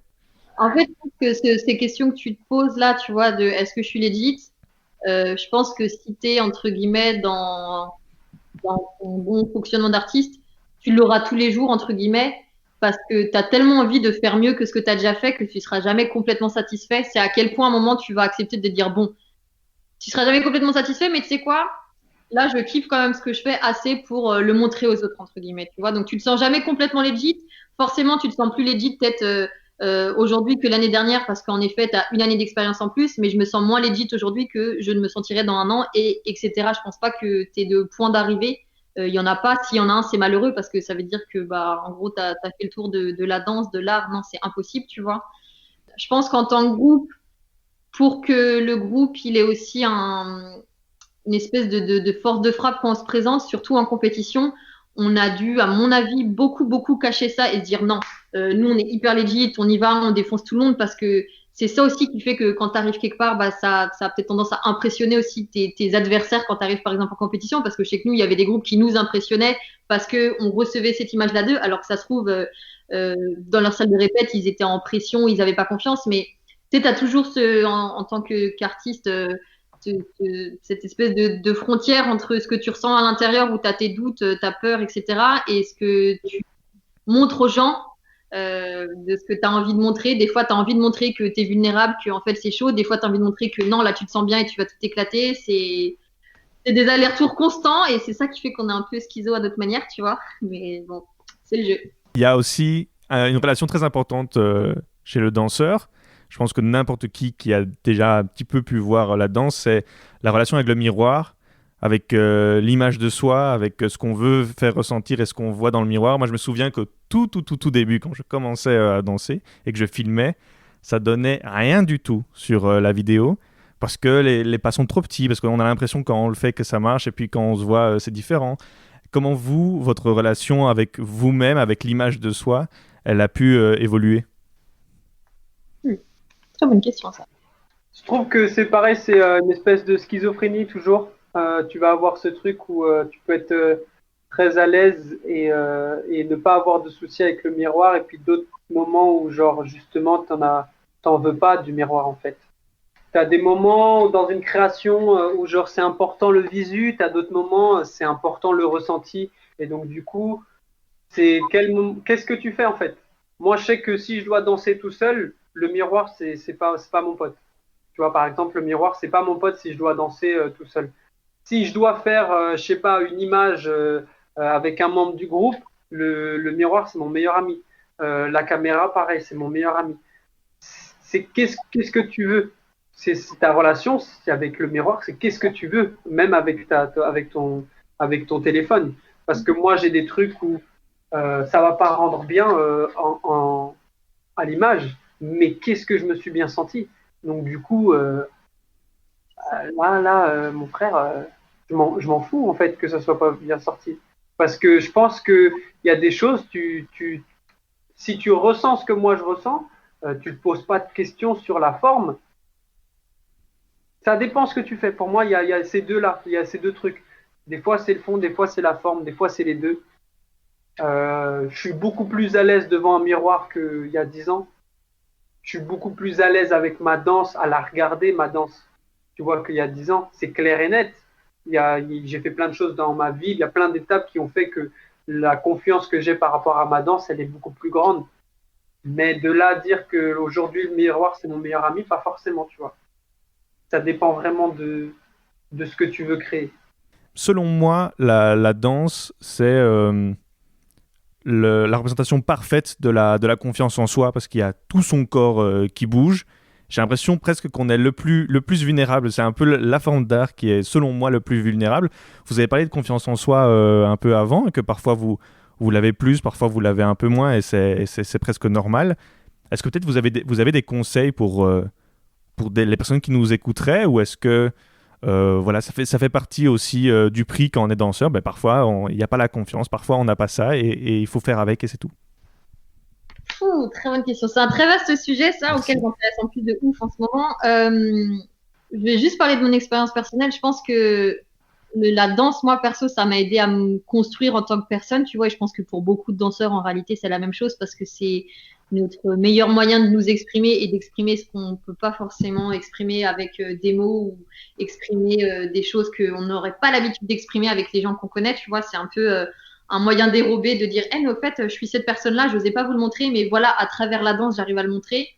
En fait, je pense que ces questions que tu te poses là, tu vois, de est-ce que je suis legit, je pense que si tu es, entre guillemets, dans ton bon fonctionnement d'artiste, tu l'auras tous les jours, entre guillemets, parce que tu as tellement envie de faire mieux que ce que tu as déjà fait que tu seras jamais complètement satisfait. C'est à quel point, à un moment, tu vas accepter de te dire, bon, tu seras jamais complètement satisfait, mais tu sais quoi? Là, je kiffe quand même ce que je fais assez pour le montrer aux autres, entre guillemets, tu vois. Donc, tu te sens jamais complètement legit. Forcément, tu te sens plus legit peut-être aujourd'hui que l'année dernière parce qu'en effet, tu as une année d'expérience en plus, mais je me sens moins legit aujourd'hui que je ne me sentirais dans un an, et etc. Je pense pas que tu aies de point d'arrivée. Il y en a pas. S'il y en a un, c'est malheureux parce que ça veut dire que, bah, en gros, tu as fait le tour de la danse, de l'art. Non, c'est impossible, tu vois. Je pense qu'en tant que groupe, pour que le groupe, il ait aussi une espèce de force de frappe quand on se présente, surtout en compétition, on a dû, à mon avis, beaucoup cacher ça et se dire non, nous on est hyper legit, on y va, on défonce tout le monde, parce que c'est ça aussi qui fait que quand tu arrives quelque part, bah, ça a peut-être tendance à impressionner aussi tes adversaires quand tu arrives par exemple en compétition, parce que je sais que nous, il y avait des groupes qui nous impressionnaient parce qu'on recevait cette image-là d'eux, alors que ça se trouve, dans leur salle de répète, ils étaient en pression, ils n'avaient pas confiance, mais tu sais, tu as toujours en tant qu'artiste, cette espèce de frontière entre ce que tu ressens à l'intérieur où tu as tes doutes, ta peur, etc. et ce que tu montres aux gens, de ce que tu as envie de montrer. Des fois, tu as envie de montrer que tu es vulnérable, que en fait c'est chaud. Des fois, tu as envie de montrer que non, là tu te sens bien et tu vas tout éclater. C'est des allers-retours constants et c'est ça qui fait qu'on est un peu schizo à notre manière, tu vois. Mais bon, c'est le jeu. Il y a aussi une relation très importante chez le danseur. Je pense que n'importe qui a déjà un petit peu pu voir la danse, c'est la relation avec le miroir, avec l'image de soi, avec ce qu'on veut faire ressentir et ce qu'on voit dans le miroir. Moi, je me souviens que tout début, quand je commençais à danser et que je filmais, ça donnait rien du tout sur la vidéo parce que les pas sont trop petits, parce qu'on a l'impression quand on le fait que ça marche et puis quand on se voit, c'est différent. Comment votre relation avec vous-même, avec l'image de soi, elle a pu évoluer? Très bonne question, ça. Je trouve que c'est pareil, c'est une espèce de schizophrénie toujours. Tu vas avoir ce truc où tu peux être très à l'aise et ne pas avoir de soucis avec le miroir, et puis d'autres moments où genre justement t'en veux pas du miroir en fait. T'as des moments dans une création où genre c'est important le visu, t'as d'autres moments c'est important le ressenti, et donc du coup qu'est-ce que tu fais en fait? Moi je sais que si je dois danser tout seul, le miroir c'est pas mon pote. Tu vois, par exemple, le miroir, c'est pas mon pote si je dois danser tout seul. Si je dois faire, je sais pas, une image avec un membre du groupe, le miroir, c'est mon meilleur ami. La caméra, pareil, c'est mon meilleur ami. C'est qu'est-ce que tu veux? C'est ta relation avec le miroir, c'est qu'est-ce que tu veux, même avec avec ton téléphone. Parce que moi, j'ai des trucs où ça va pas rendre bien à l'image, mais qu'est-ce que je me suis bien senti? Donc du coup, mon frère, je m'en fous en fait que ça soit pas bien sorti. Parce que je pense que il y a des choses, si tu ressens ce que moi je ressens, tu te poses pas de questions sur la forme. Ça dépend ce que tu fais. Pour moi, il y a ces deux-là, il y a ces deux trucs. Des fois c'est le fond, des fois c'est la forme, des fois c'est les deux. Je suis beaucoup plus à l'aise devant un miroir qu'il y a 10 ans. Je suis beaucoup plus à l'aise avec ma danse, à la regarder, ma danse. Tu vois qu'il y a 10 ans, c'est clair et net. J'ai fait plein de choses dans ma vie, il y a plein d'étapes qui ont fait que la confiance que j'ai par rapport à ma danse, elle est beaucoup plus grande. Mais de là à dire qu'aujourd'hui, le miroir, c'est mon meilleur ami, pas forcément, tu vois. Ça dépend vraiment de ce que tu veux créer. Selon moi, la danse, c'est la représentation parfaite de la confiance en soi, parce qu'il y a tout son corps qui bouge. J'ai l'impression presque qu'on est le plus vulnérable. C'est un peu la forme d'art qui est, selon moi, le plus vulnérable. Vous avez parlé de confiance en soi un peu avant, et que parfois vous l'avez plus, parfois vous l'avez un peu moins, et c'est presque normal. Est-ce que peut-être vous avez des conseils pour les personnes qui nous écouteraient, ou est-ce que voilà, ça fait partie aussi du prix quand on est danseur. Ben, parfois, il n'y a pas la confiance, parfois on n'a pas ça, et il faut faire avec et c'est tout. Très bonne question. C'est un très vaste sujet, ça, Merci. auquel j'intéresse en plus de ouf en ce moment. Je vais juste parler de mon expérience personnelle. Je pense que la danse, moi, perso, ça m'a aidé à me construire en tant que personne, tu vois. Et je pense que pour beaucoup de danseurs, en réalité, c'est la même chose parce que c'est notre meilleur moyen de nous exprimer et d'exprimer ce qu'on ne peut pas forcément exprimer avec des mots ou exprimer des choses qu'on n'aurait pas l'habitude d'exprimer avec les gens qu'on connaît, tu vois. C'est un peu un moyen dérobé de dire, mais au fait, je suis cette personne-là, je n'osais pas vous le montrer, mais voilà, à travers la danse, j'arrive à le montrer.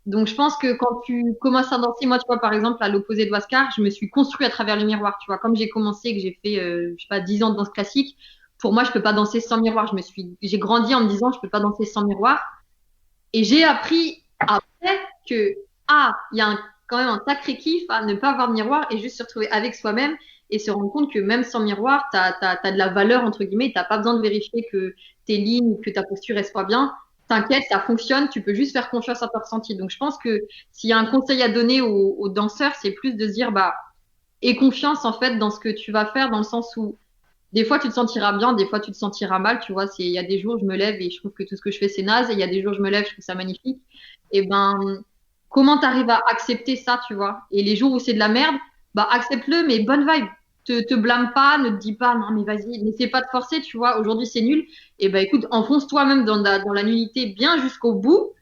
Donc, je pense que quand tu commences à danser, moi, tu vois, par exemple, à l'opposé de Wascar, je me suis construit à travers le miroir, tu vois. Comme j'ai commencé, que j'ai fait, je sais pas, 10 ans de danse classique, pour moi, je peux pas danser sans miroir. J'ai grandi en me disant, je peux pas danser sans miroir. Et j'ai appris après que, il y a quand même un sacré kiff à ne pas avoir de miroir et juste se retrouver avec soi-même et se rendre compte que même sans miroir, t'as de la valeur, entre guillemets, t'as pas besoin de vérifier que tes lignes ou que ta posture reste pas bien. T'inquiète, ça fonctionne, tu peux juste faire confiance à ton ressenti. Donc, je pense que s'il y a un conseil à donner aux danseurs, c'est plus de se dire, aie confiance, en fait, dans ce que tu vas faire, dans le sens où, des fois, tu te sentiras bien, des fois, tu te sentiras mal, tu vois. Il y a des jours, je me lève et je trouve que tout ce que je fais, c'est naze, et il y a des jours, je me lève, je trouve ça magnifique. Et ben, comment t'arrives à accepter ça, tu vois? Et les jours où c'est de la merde, accepte-le, mais bonne vibe. Te blâme pas, ne te dis pas, non, mais vas-y, n'essaie pas de forcer, tu vois. Aujourd'hui, c'est nul. Et ben, écoute, enfonce toi-même dans la nullité bien jusqu'au bout.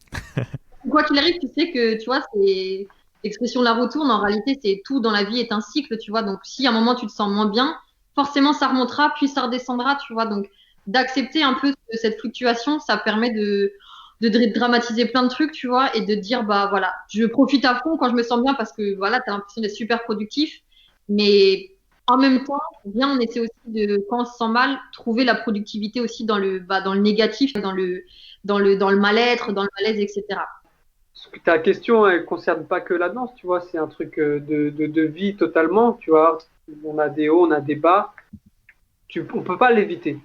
Quoi qu'il arrive, tu sais que, tu vois, c'est l'expression la roue tourne. En réalité, c'est tout dans la vie est un cycle, tu vois. Donc, si à un moment tu te sens moins bien, forcément ça remontera, puis ça redescendra, tu vois. Donc, d'accepter un peu cette fluctuation, ça permet de dramatiser plein de trucs, tu vois, et de dire, voilà, je profite à fond quand je me sens bien parce que, voilà, t'as l'impression d'être super productif. Mais en même temps, bien, on essaie aussi de, quand on se sent mal, trouver la productivité aussi dans le négatif, dans le mal-être, dans le malaise, etc. Ta question, elle concerne pas que la danse, tu vois, c'est un truc de vie totalement, tu vois. On a des hauts, on a des bas. On peut pas l'éviter.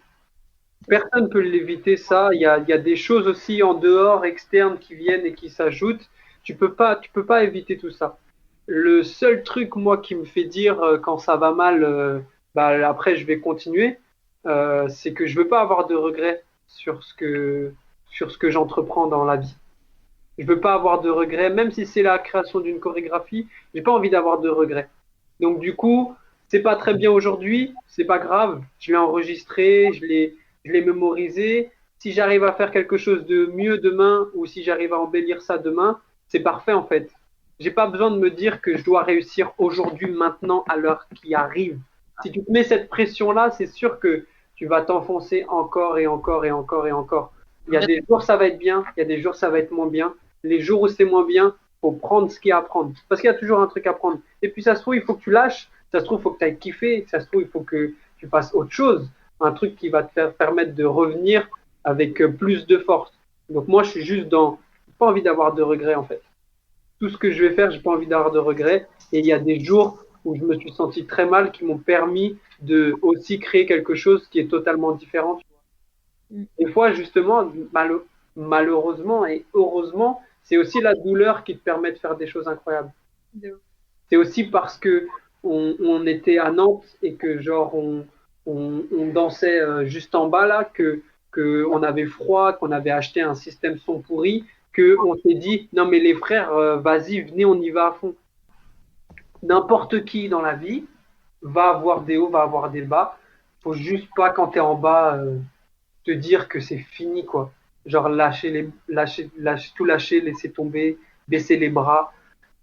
Personne peut l'éviter, ça. Il y a des choses aussi en dehors, externes, qui viennent et qui s'ajoutent. Tu peux pas éviter tout ça. Le seul truc, moi, qui me fait dire quand ça va mal, après, je vais continuer, c'est que je veux pas avoir de regrets sur ce que j'entreprends dans la vie. Je veux pas avoir de regrets, même si c'est la création d'une chorégraphie, j'ai pas envie d'avoir de regrets. Donc du coup, c'est pas très bien aujourd'hui, c'est pas grave. Je l'ai enregistré, je l'ai mémorisé. Si j'arrive à faire quelque chose de mieux demain, ou si j'arrive à embellir ça demain, c'est parfait en fait. J'ai pas besoin de me dire que je dois réussir aujourd'hui, maintenant, à l'heure qui arrive. Si tu te mets cette pression-là, c'est sûr que tu vas t'enfoncer encore et encore et encore et encore. Il y a des jours ça va être bien, il y a des jours ça va être moins bien. Les jours où c'est moins bien, faut prendre ce qu'il y a à prendre. Parce qu'il y a toujours un truc à prendre. Et puis ça se trouve, il faut que tu lâches. Ça se trouve, il faut que tu ailles kiffer. Ça se trouve, il faut que tu fasses autre chose. Un truc qui va te faire permettre de revenir avec plus de force. Donc moi, je suis juste dans... J'ai pas envie d'avoir de regrets en fait. Tout ce que je vais faire, j'ai pas envie d'avoir de regrets. Et il y a des jours où je me suis senti très mal qui m'ont permis de aussi créer quelque chose qui est totalement différent. Des fois, justement, malheureusement et heureusement, c'est aussi la douleur qui te permet de faire des choses incroyables. C'est aussi parce que on était à Nantes et que genre on dansait juste en bas là, que on avait froid, qu'on avait acheté un système son pourri, que on s'est dit non mais les frères, vas-y, venez, on y va à fond. N'importe qui dans la vie va avoir des hauts, va avoir des bas. Faut juste pas quand t'es en bas te dire que c'est fini quoi. Genre tout lâcher, laisser tomber, baisser les bras.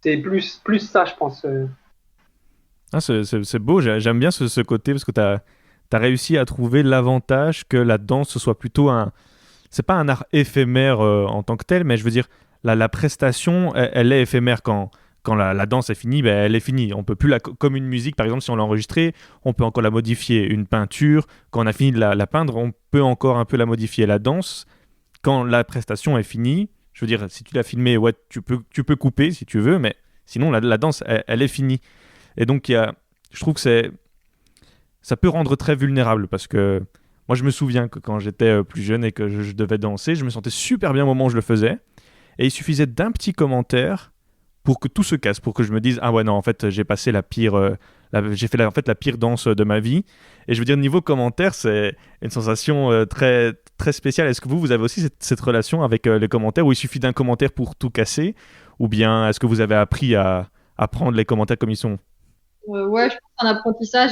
C'est plus ça, je pense. Ah, c'est beau, j'aime bien ce côté parce que tu as réussi à trouver l'avantage que la danse ce soit plutôt un... C'est pas un art éphémère en tant que tel, mais je veux dire, la prestation, elle est éphémère quand la danse est finie, ben, elle est finie. On peut plus comme une musique, par exemple, si on l'a enregistrée, on peut encore la modifier. Une peinture, quand on a fini de la peindre, on peut encore un peu la modifier. La danse, quand la prestation est finie, je veux dire, si tu l'as filmée, ouais, tu peux couper si tu veux, mais sinon, la danse, elle est finie. Et donc, je trouve que ça peut rendre très vulnérable parce que moi, je me souviens que quand j'étais plus jeune et que je devais danser, je me sentais super bien au moment où je le faisais. et il suffisait d'un petit commentaire pour que tout se casse, pour que je me dise ah ouais non en fait j'ai passé j'ai fait en fait la pire danse de ma vie. Et je veux dire niveau commentaire c'est une sensation très très spéciale. Est-ce que vous avez aussi cette relation avec les commentaires où il suffit d'un commentaire pour tout casser, ou bien est-ce que vous avez appris à prendre les commentaires comme ils sont? Ouais, je pense que c'est un apprentissage.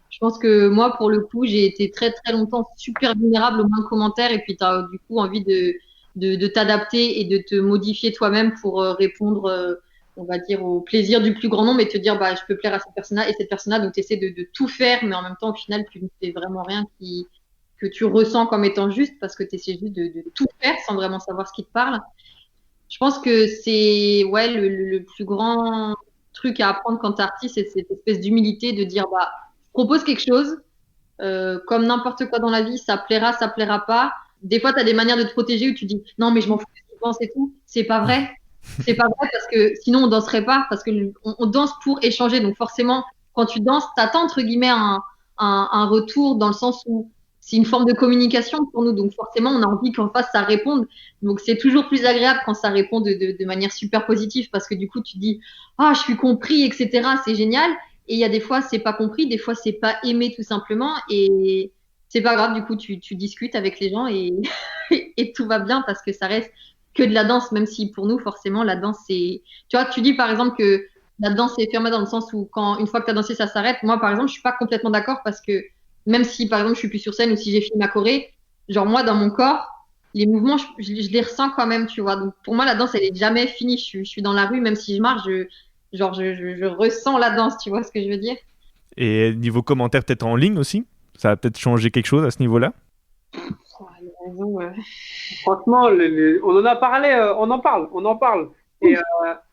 Je pense que moi, pour le coup, j'ai été très très longtemps super vulnérable au moins de commentaires et puis tu as du coup envie de t'adapter et de te modifier toi-même pour répondre, on va dire, au plaisir du plus grand nombre et te dire, bah, je peux plaire à cette personne-là et cette personne-là. Donc, tu essaies de tout faire, mais en même temps, au final, tu ne fais vraiment rien que tu ressens comme étant juste parce que tu essaies juste de tout faire sans vraiment savoir ce qui te parle. Je pense que c'est ouais, le plus grand truc à apprendre quand t'es artiste, c'est cette espèce d'humilité de dire, bah, je propose quelque chose, comme n'importe quoi dans la vie, ça plaira pas. Des fois, tu as des manières de te protéger où tu dis non, mais je m'en fous de ce qu'ils pensent et tout. C'est pas vrai. C'est pas vrai parce que sinon on danserait pas, parce que on danse pour échanger. Donc forcément, quand tu danses, t'attends entre guillemets un retour dans le sens où c'est une forme de communication pour nous. Donc forcément, on a envie qu'en face ça réponde. Donc c'est toujours plus agréable quand ça répond de manière super positive parce que du coup tu dis ah je suis compris, etc. C'est génial. Et il y a des fois, c'est pas compris, des fois, c'est pas aimé tout simplement. Et c'est pas grave, du coup, tu discutes avec les gens et, et tout va bien parce que ça reste que de la danse, même si pour nous, forcément, la danse, c'est. Tu vois, tu dis par exemple que la danse est fermée dans le sens où, une fois que tu as dansé, ça s'arrête. Moi, par exemple, je suis pas complètement d'accord parce que même si, par exemple, je suis plus sur scène ou si j'ai fini ma choré, genre, moi, dans mon corps, les mouvements, je les ressens quand même, tu vois. Donc, pour moi, la danse, elle est jamais finie. Je suis dans la rue, même si je marche, je ressens la danse, tu vois ce que je veux dire? Et niveau commentaire peut-être en ligne aussi, ça a peut-être changé quelque chose à ce niveau-là? Oh, les raisons, Franchement, on en a parlé, on en parle. Et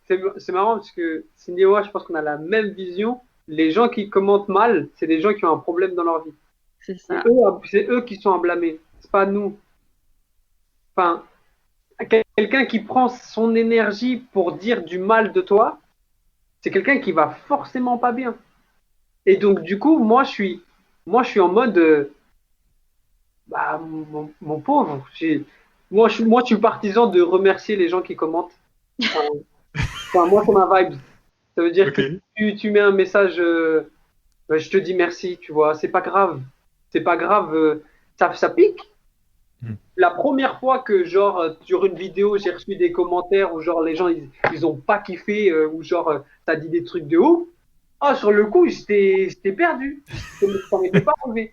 c'est marrant parce que Cindy et moi, je pense qu'on a la même vision. Les gens qui commentent mal, c'est des gens qui ont un problème dans leur vie. c'est ça. C'est eux qui sont à blâmer, c'est pas nous. Enfin, quelqu'un qui prend son énergie pour dire du mal de toi, c'est quelqu'un qui va forcément pas bien. Et donc, du coup, moi, je suis en mode, bah, mon pauvre, moi, je suis partisan de remercier les gens qui commentent. Moi, c'est ma vibe. Ça veut dire que Ok. tu mets un message, bah, je te dis merci, tu vois, c'est pas grave. C'est pas grave, ça pique. Hmm. La première fois que, genre, sur une vidéo, j'ai reçu des commentaires où, genre, les gens, ils ont pas kiffé, ou, genre, t'as dit des trucs de ouf. Ah, sur le coup, j'étais perdu. Ça m'était pas arrivé.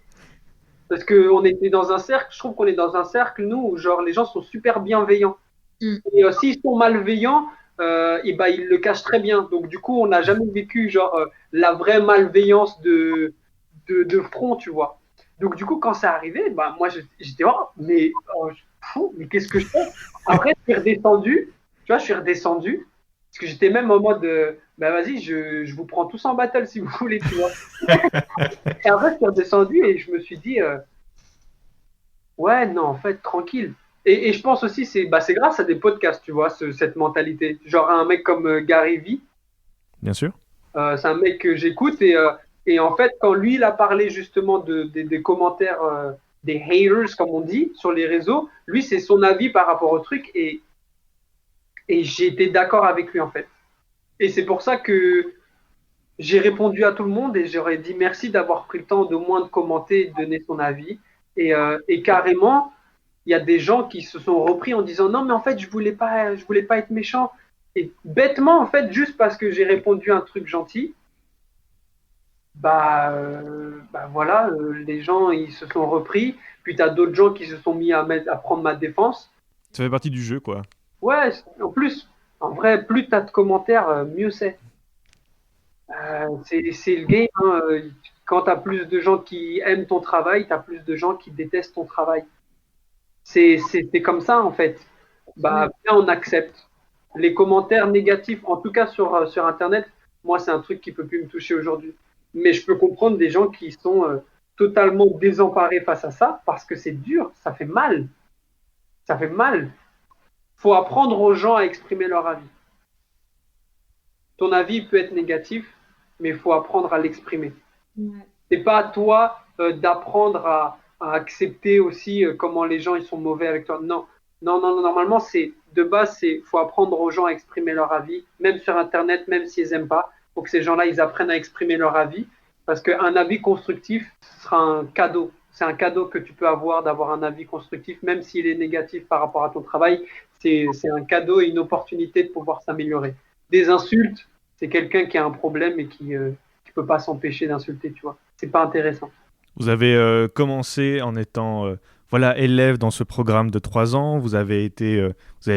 Parce qu'on était dans un cercle, je trouve qu'on est dans un cercle, nous, où, genre, les gens sont super bienveillants. Mm. Et s'ils sont malveillants, et ben, ils le cachent très bien. Donc, du coup, on n'a jamais vécu, genre, la vraie malveillance de front, tu vois. Donc, du coup, quand c'est arrivé, bah, moi, j'étais, mais qu'est-ce que je fais? Après, je suis redescendu, tu vois, je suis redescendu, parce que j'étais même en mode, bah, vas-y, je vous prends tous en battle si vous voulez, tu vois. Et après, je suis redescendu et je me suis dit, ouais, non, en fait, tranquille. Et je pense aussi, c'est grâce à des podcasts, tu vois, cette mentalité. Genre, un mec comme Gary Vee, Bien sûr. c'est un mec que j'écoute et en fait, quand lui, il a parlé justement des commentaires, des haters, comme on dit, sur les réseaux, lui, c'est son avis par rapport au truc et j'ai été d'accord avec lui, en fait. Et c'est pour ça que j'ai répondu à tout le monde et j'aurais dit merci d'avoir pris le temps de moins de commenter et de donner son avis. Et carrément, il y a des gens qui se sont repris en disant non, mais en fait, je voulais pas être méchant. Et bêtement, en fait, juste parce que j'ai répondu un truc gentil, bah voilà, les gens, ils se sont repris. Puis tu as d'autres gens qui se sont mis à prendre ma défense. Ça fait partie du jeu, quoi. Ouais, en plus, en vrai, plus tu as de commentaires, mieux c'est. C'est le game, hein. Quand tu as plus de gens qui aiment ton travail, tu as plus de gens qui détestent ton travail. C'est comme ça, en fait. Bah, bien, on accepte. Les commentaires négatifs, en tout cas sur Internet, moi, c'est un truc qui peut plus me toucher aujourd'hui. Mais je peux comprendre des gens qui sont totalement désemparés face à ça, parce que c'est dur, ça fait mal. Ça fait mal. Faut apprendre aux gens à exprimer leur avis. Ton avis peut être négatif, mais il faut apprendre à l'exprimer. Ouais. C'est pas à toi d'apprendre à accepter aussi comment les gens ils sont mauvais avec toi. Non, non, non, non, normalement c'est de base, c'est faut apprendre aux gens à exprimer leur avis, même sur Internet, même s'ils n'aiment pas. Il faut que ces gens-là, ils apprennent à exprimer leur avis. Parce qu'un avis constructif sera un cadeau. C'est un cadeau que tu peux avoir d'avoir un avis constructif, même s'il est négatif par rapport à ton travail. C'est un cadeau et une opportunité de pouvoir s'améliorer. Des insultes, c'est quelqu'un qui a un problème et qui peut pas s'empêcher d'insulter, tu vois. C'est pas intéressant. Vous avez commencé en étant élève dans ce programme de 3 ans. Vous avez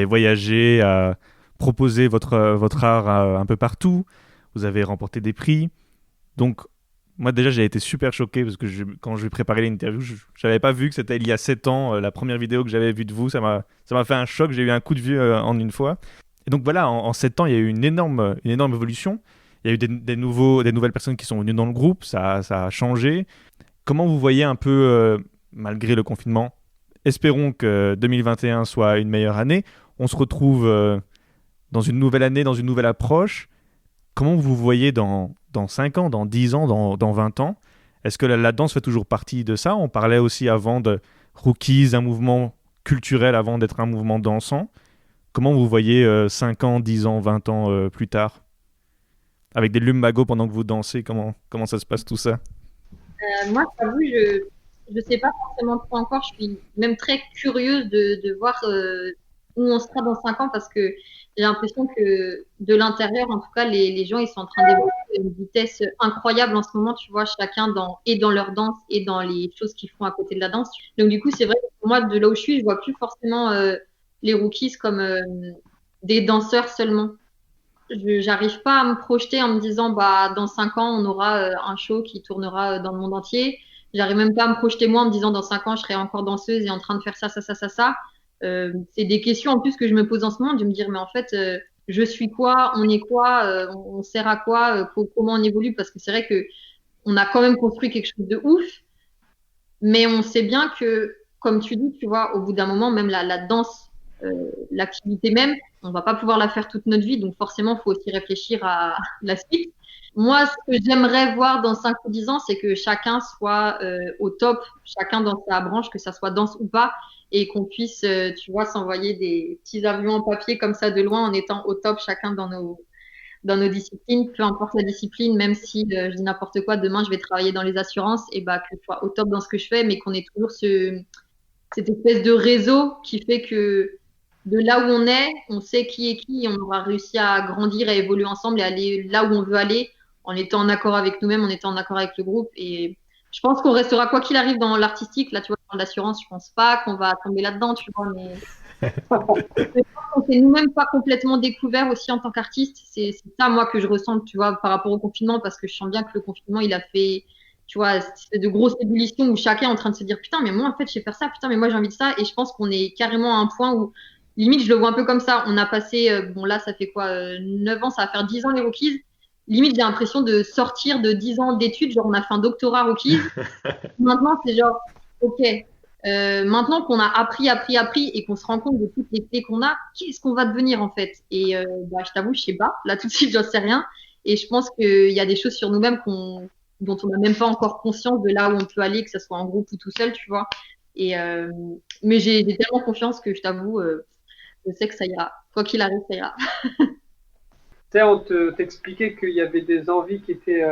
voyagé, à proposer votre art un peu partout. Vous avez remporté des prix. Donc, moi déjà, j'ai été super choqué parce que quand je préparais l'interview, je n'avais pas vu que c'était il y a 7 ans, la première vidéo que j'avais vue de vous. Ça m'a fait un choc. J'ai eu un coup de vieux en une fois. Et donc voilà, en 7 ans, il y a eu une énorme évolution. Il y a eu des nouvelles personnes qui sont venues dans le groupe. Ça a changé. Comment vous voyez un peu, malgré le confinement, espérons que 2021 soit une meilleure année, on se retrouve dans une nouvelle année, dans une nouvelle approche. Comment vous voyez dans 5 ans, dans 10 ans, dans 20 ans? Est-ce que la danse fait toujours partie de ça? On parlait aussi avant de Rookies, un mouvement culturel avant d'être un mouvement dansant. Comment vous voyez 5 ans, 10 ans, 20 ans plus tard? Avec des lumbago pendant que vous dansez, comment ça se passe tout ça? Moi, j'avoue, je sais pas forcément trop encore. Je suis même très curieuse de voir où on sera dans 5 ans parce que j'ai l'impression que de l'intérieur, en tout cas, les gens, ils sont en train d'évoluer à une vitesse incroyable en ce moment. Tu vois, chacun dans leur danse et dans les choses qu'ils font à côté de la danse. Donc, du coup, c'est vrai que moi, de là où je suis, je vois plus forcément les rookies comme des danseurs seulement. J'arrive pas à me projeter en me disant bah dans 5 ans on aura un show qui tournera dans le monde entier. J'arrive même pas à me projeter moi en me disant dans 5 ans je serai encore danseuse et en train de faire ça ça ça ça ça. C'est des questions en plus que je me pose en ce moment de me dire mais en fait je suis quoi, on est quoi, on sert à quoi, comment on évolue parce que c'est vrai que on a quand même construit quelque chose de ouf, mais on sait bien que comme tu dis tu vois au bout d'un moment même la danse l'activité même, on va pas pouvoir la faire toute notre vie, donc forcément, il faut aussi réfléchir à la suite. Moi, ce que j'aimerais voir dans 5 ou 10 ans, c'est que chacun soit au top, chacun dans sa branche, que ça soit danse ou pas, et qu'on puisse, tu vois, s'envoyer des petits avions en papier comme ça de loin en étant au top, chacun dans nos disciplines, peu importe la discipline, même si je dis n'importe quoi, demain je vais travailler dans les assurances, et bah que je sois au top dans ce que je fais, mais qu'on ait toujours cette espèce de réseau qui fait que de là où on est, on sait qui est qui et on aura réussi à grandir, à évoluer ensemble et aller là où on veut aller en étant en accord avec nous-mêmes, en étant en accord avec le groupe. Et je pense qu'on restera quoi qu'il arrive dans l'artistique. Là, tu vois, dans l'assurance, je pense pas qu'on va tomber là-dedans, tu vois, mais on s'est nous-mêmes pas complètement découvert aussi en tant qu'artiste. C'est ça, moi, que je ressens, tu vois, par rapport au confinement, parce que je sens bien que le confinement, il a fait, tu vois, de grosses ébullitions où chacun est en train de se dire, putain, mais moi, en fait, je sais faire ça, putain, mais moi, j'ai envie de ça. Et je pense qu'on est carrément à un point où, limite, je le vois un peu comme ça. On a passé, bon, là, ça fait quoi, 9 ans, ça va faire 10 ans les Rookies. Limite, j'ai l'impression de sortir de 10 ans d'études. Genre, on a fait un doctorat Rookies. Maintenant, c'est genre, OK, maintenant qu'on a appris et qu'on se rend compte de toutes les clés qu'on a, qu'est-ce qu'on va devenir en fait? Et bah, je t'avoue, je sais pas. Là, tout de suite, j'en sais rien. Et je pense qu'il y a des choses sur nous-mêmes dont on n'a même pas encore conscience de là où on peut aller, que ce soit en groupe ou tout seul, tu vois. Et, mais j'ai tellement confiance que je t'avoue, je sais que ça ira. Quoi qu'il arrive, ça ira. Tu sais, t'expliquait qu'il y avait des envies qui étaient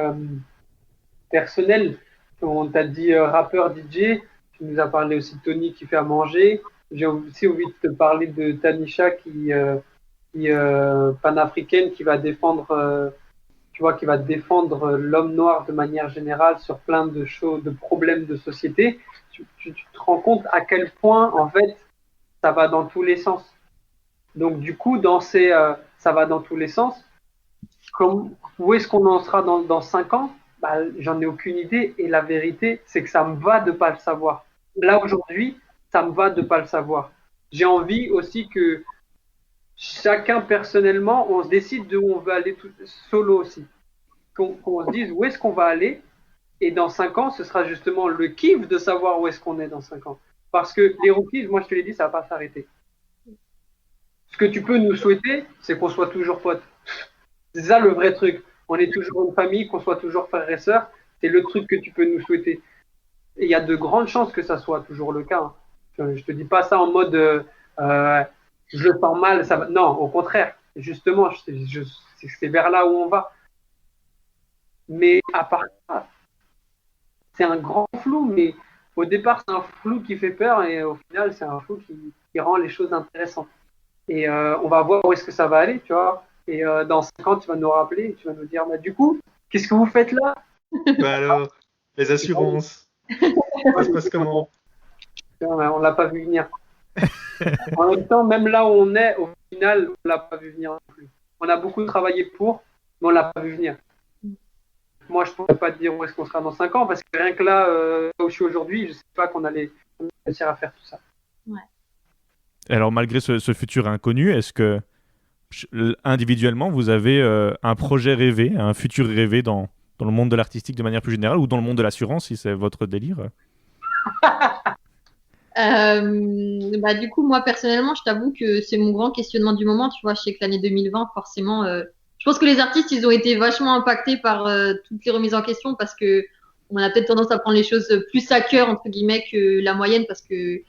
personnelles. On t'a dit rappeur DJ, tu nous as parlé aussi de Tony qui fait à manger. J'ai aussi envie de te parler de Tanisha qui panafricaine, qui va défendre, tu vois, qui va défendre l'homme noir de manière générale sur plein de choses, de problèmes de société. Tu te rends compte à quel point, en fait, ça va dans tous les sens. Donc, du coup, ça va dans tous les sens. Où est-ce qu'on en sera dans 5 ans? Bah, j'en ai aucune idée. Et la vérité, c'est que ça me va de pas le savoir. Là, aujourd'hui, ça me va de pas le savoir. J'ai envie aussi que chacun, personnellement, on se décide de où on veut aller solo aussi. Qu'on se dise où est-ce qu'on va aller. Et dans 5 ans, ce sera justement le kiff de savoir où est-ce qu'on est dans 5 ans. Parce que les Rookies, moi, je te l'ai dit, ça va pas s'arrêter. Ce que tu peux nous souhaiter, c'est qu'on soit toujours potes. C'est ça le vrai truc. On est toujours une famille, qu'on soit toujours frères et sœurs. C'est le truc que tu peux nous souhaiter. Et il y a de grandes chances que ça soit toujours le cas. Je te dis pas ça en mode je le sens mal, ça va. Non, au contraire, justement, c'est vers là où on va. Mais à part ça, c'est un grand flou, mais au départ, c'est un flou qui fait peur et au final, c'est un flou qui rend les choses intéressantes. Et on va voir où est-ce que ça va aller, tu vois. Et dans 5 ans, tu vas nous rappeler et tu vas nous dire, bah, du coup, qu'est-ce que vous faites là? Bah alors, les assurances, ça se passe comment? On l'a pas vu venir. En même temps, même là où on est, au final, on l'a pas vu venir non plus. On a beaucoup travaillé pour, mais on l'a pas vu venir. Moi, je pourrais pas te dire où est-ce qu'on sera dans 5 ans, parce que rien que là, où je suis aujourd'hui, je sais pas qu'on allait réussir à faire tout ça. Ouais. Et alors, malgré ce futur inconnu, est-ce que individuellement, vous avez un projet rêvé, un futur rêvé dans le monde de l'artistique de manière plus générale, ou dans le monde de l'assurance, si c'est votre délire? Du coup, moi, personnellement, je t'avoue que c'est mon grand questionnement du moment. Tu vois, je sais que l'année 2020, forcément, je pense que les artistes, ils ont été vachement impactés par toutes les remises en question parce que on a peut-être tendance à prendre les choses plus à cœur, entre guillemets, que la moyenne parce que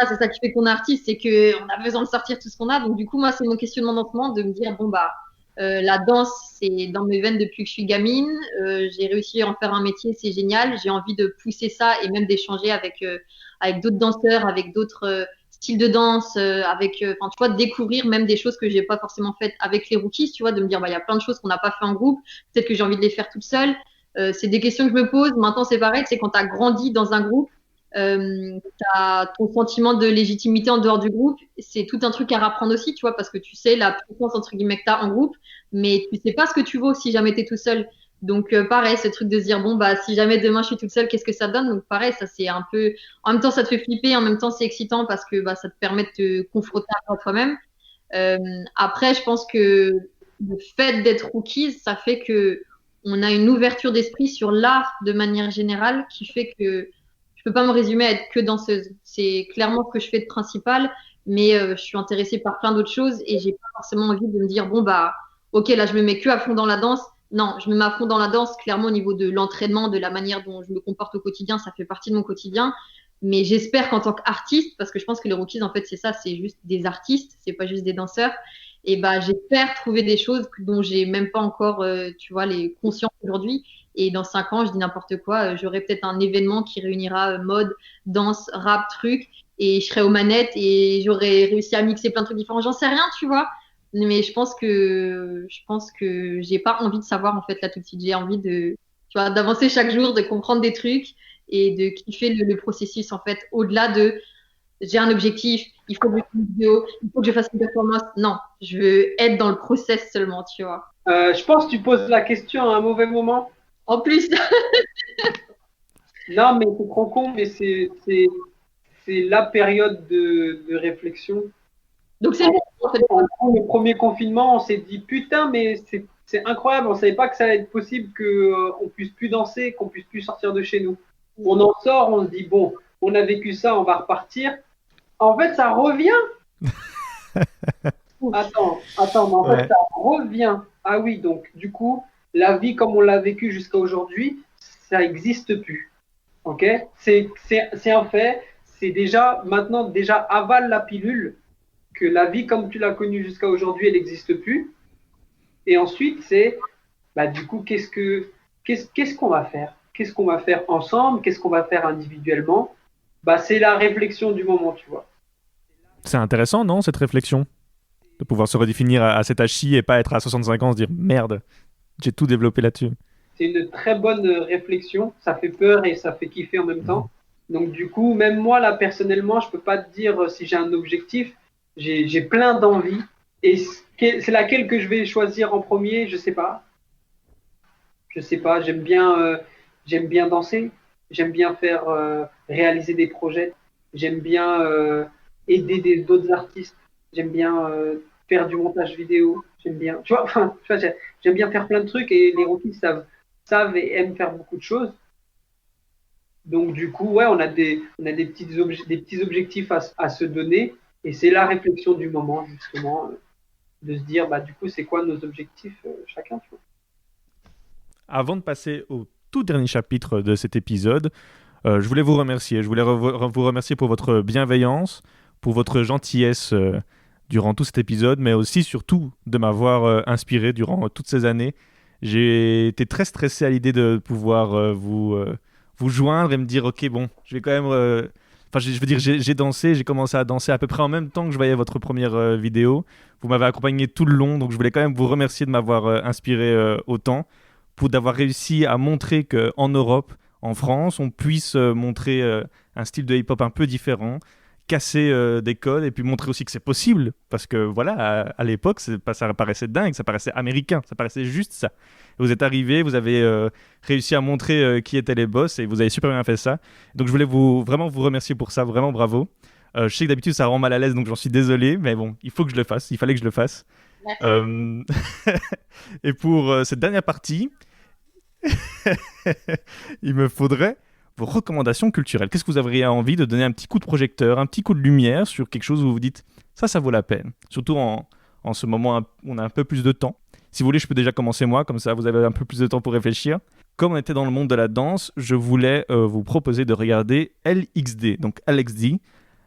c'est ça qui fait qu'on est artiste, c'est qu'on a besoin de sortir tout ce qu'on a. Donc, du coup, moi, c'est mon questionnement dans ce moment de me dire, bon, bah, la danse, c'est dans mes veines depuis que je suis gamine. J'ai réussi à en faire un métier, c'est génial. J'ai envie de pousser ça et même d'échanger avec d'autres danseurs, avec d'autres styles de danse, tu vois, de découvrir même des choses que j'ai pas forcément faites avec les rookies, tu vois, de me dire, bah, il y a plein de choses qu'on n'a pas fait en groupe. Peut-être que j'ai envie de les faire toute seule. C'est des questions que je me pose. Maintenant, c'est pareil, c'est quand tu as grandi dans un groupe, ton sentiment de légitimité en dehors du groupe, c'est tout un truc à rapprendre aussi, tu vois, parce que tu sais la puissance entre guillemets que t'as en groupe, mais tu sais pas ce que tu vaux si jamais t'es tout seul. Donc pareil, ce truc de se dire bon bah si jamais demain je suis toute seule, qu'est-ce que ça donne? Donc pareil, ça c'est un peu, en même temps ça te fait flipper, en même temps c'est excitant parce que bah ça te permet de te confronter à toi-même. Après, je pense que le fait d'être rookies, ça fait que on a une ouverture d'esprit sur l'art de manière générale qui fait que je peux pas me résumer à être que danseuse. C'est clairement ce que je fais de principal, mais je suis intéressée par plein d'autres choses et j'ai pas forcément envie de me dire bon bah ok là je me mets que à fond dans la danse. Non, je me mets à fond dans la danse clairement au niveau de l'entraînement, de la manière dont je me comporte au quotidien, ça fait partie de mon quotidien. Mais j'espère qu'en tant qu'artiste, parce que je pense que les rookies en fait c'est ça, c'est juste des artistes, c'est pas juste des danseurs. Et bah j'espère trouver des choses dont j'ai même pas encore, tu vois, les consciences aujourd'hui. Et dans 5 ans, je dis n'importe quoi, j'aurai peut-être un événement qui réunira mode, danse, rap, truc, et je serai aux manettes et j'aurai réussi à mixer plein de trucs différents. J'en sais rien, tu vois. Mais je pense que j'ai pas envie de savoir en fait là tout de suite. J'ai envie de, tu vois, d'avancer chaque jour, de comprendre des trucs et de kiffer le processus en fait. Au-delà de, j'ai un objectif, il faut que je fasse une vidéo, il faut que je fasse une performance. Non, je veux être dans le process seulement, tu vois. Je pense que tu poses la question à un mauvais moment. En plus, Non, mais c'est trop con, mais c'est la période de réflexion. donc c'est En fait, le premier confinement, on s'est dit putain, mais c'est incroyable, on savait pas que ça allait être possible qu'on puisse plus danser, qu'on puisse plus sortir de chez nous. On en sort, on se dit bon, on a vécu ça, on va repartir. En fait, ça revient. Attends, mais en fait, ça revient. Ah oui, donc du coup, la vie comme on l'a vécue jusqu'à aujourd'hui, ça n'existe plus. Ok? C'est un fait. C'est déjà, maintenant, déjà avale la pilule que la vie comme tu l'as connue jusqu'à aujourd'hui, elle n'existe plus. Et ensuite, c'est, bah, du coup, qu'est-ce qu'on va faire? Qu'est-ce qu'on va faire ensemble? Qu'est-ce qu'on va faire individuellement? Bah, c'est la réflexion du moment, tu vois. C'est intéressant, non, cette réflexion? De pouvoir se redéfinir à cet âge-ci et pas être à 65 ans, se dire merde, j'ai tout développé là-dessus. C'est une très bonne réflexion. Ça fait peur et ça fait kiffer en même temps. Donc, du coup, même moi, là, personnellement, je peux pas te dire si j'ai un objectif. J'ai plein d'envies. Et c'est laquelle que je vais choisir en premier, je sais pas. Je sais pas. J'aime bien danser. J'aime bien faire réaliser des projets. J'aime bien aider d'autres artistes. J'aime bien faire du montage vidéo. J'aime bien, tu vois, j'aime bien faire plein de trucs et les rookies savent et aiment faire beaucoup de choses. Donc du coup, ouais, on a des petits objectifs à se donner et c'est la réflexion du moment justement de se dire, bah du coup, c'est quoi nos objectifs chacun, tu vois. Avant de passer au tout dernier chapitre de cet épisode, je voulais vous remercier. Je voulais vous remercier pour votre bienveillance, pour votre gentillesse durant tout cet épisode, mais aussi surtout de m'avoir inspiré durant toutes ces années. J'ai été très stressé à l'idée de pouvoir vous joindre et me dire ok bon, je vais quand même... je veux dire, j'ai dansé, j'ai commencé à danser à peu près en même temps que je voyais votre première vidéo. Vous m'avez accompagné tout le long, donc je voulais quand même vous remercier de m'avoir inspiré autant, d'avoir réussi à montrer qu'en Europe, en France, on puisse montrer un style de hip-hop un peu différent, casser des codes et puis montrer aussi que c'est possible. Parce que voilà, à l'époque, ça paraissait dingue, ça paraissait américain, ça paraissait juste ça. Vous êtes arrivés, vous avez réussi à montrer qui étaient les boss et vous avez super bien fait ça. Donc je voulais vraiment vous remercier pour ça, vraiment bravo. Je sais que d'habitude ça rend mal à l'aise, donc j'en suis désolé, mais bon, il faut que je le fasse, il fallait que je le fasse. Et pour cette dernière partie, il me faudrait vos recommandations culturelles. Qu'est-ce que vous auriez envie de donner un petit coup de projecteur, un petit coup de lumière sur quelque chose où vous vous dites ça vaut la peine. Surtout en ce moment où on a un peu plus de temps. Si vous voulez, je peux déjà commencer moi, comme ça vous avez un peu plus de temps pour réfléchir. Comme on était dans le monde de la danse, je voulais vous proposer de regarder LXD, donc LXD,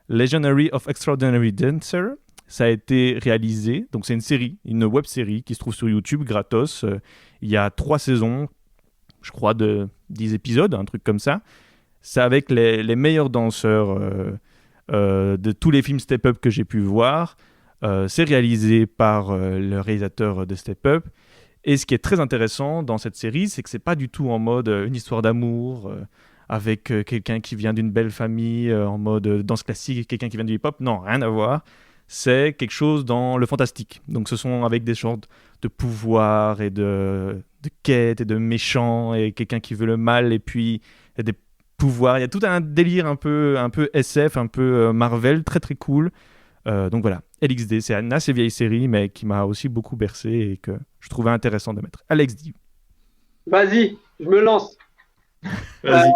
Legendary of Extraordinary Dancer. Ça a été réalisé, donc c'est une série, une web série qui se trouve sur YouTube gratos. Il y a 3 saisons, je crois, de 10 épisodes, un truc comme ça. C'est avec les meilleurs danseurs de tous les films Step Up que j'ai pu voir. C'est réalisé par le réalisateur de Step Up. Et ce qui est très intéressant dans cette série, c'est que c'est pas du tout en mode une histoire d'amour avec quelqu'un qui vient d'une belle famille, en mode danse classique, quelqu'un qui vient du hip-hop. Non, rien à voir. C'est quelque chose dans le fantastique. Donc ce sont avec des genres de pouvoir et de quêtes et de méchants et quelqu'un qui veut le mal et puis il y a des pouvoirs. Il y a tout un délire un peu SF, un peu Marvel, très très cool. Donc voilà, LXD, c'est une assez vieille série mais qui m'a aussi beaucoup bercé et que je trouvais intéressant de mettre. LXD. Vas-y, je me lance. Vas-y.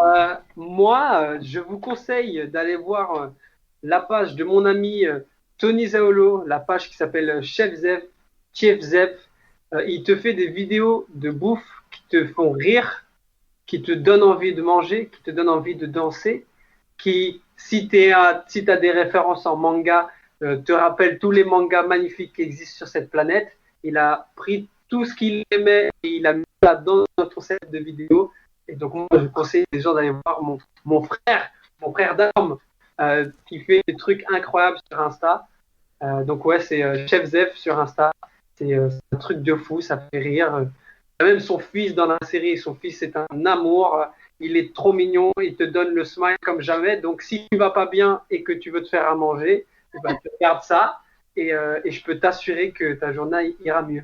Moi, je vous conseille d'aller voir la page de mon ami Tony Zaolo, la page qui s'appelle Chef Zef. Il te fait des vidéos de bouffe qui te font rire, qui te donnent envie de manger, qui te donnent envie de danser, qui, si tu as des références en manga, te rappelle tous les mangas magnifiques qui existent sur cette planète. Il a pris tout ce qu'il aimait et il a mis ça dans notre set de vidéos. Et donc moi, je conseille les gens d'aller voir mon frère d'armes, qui fait des trucs incroyables sur Insta. Donc ouais, c'est Chef Zef sur Insta. C'est un truc de fou, ça fait rire. Même son fils dans la série, son fils c'est un amour. Il est trop mignon, il te donne le smile comme jamais. Donc si tu vas pas bien et que tu veux te faire à manger, tu regardes ça et je peux t'assurer que ta journée ira mieux.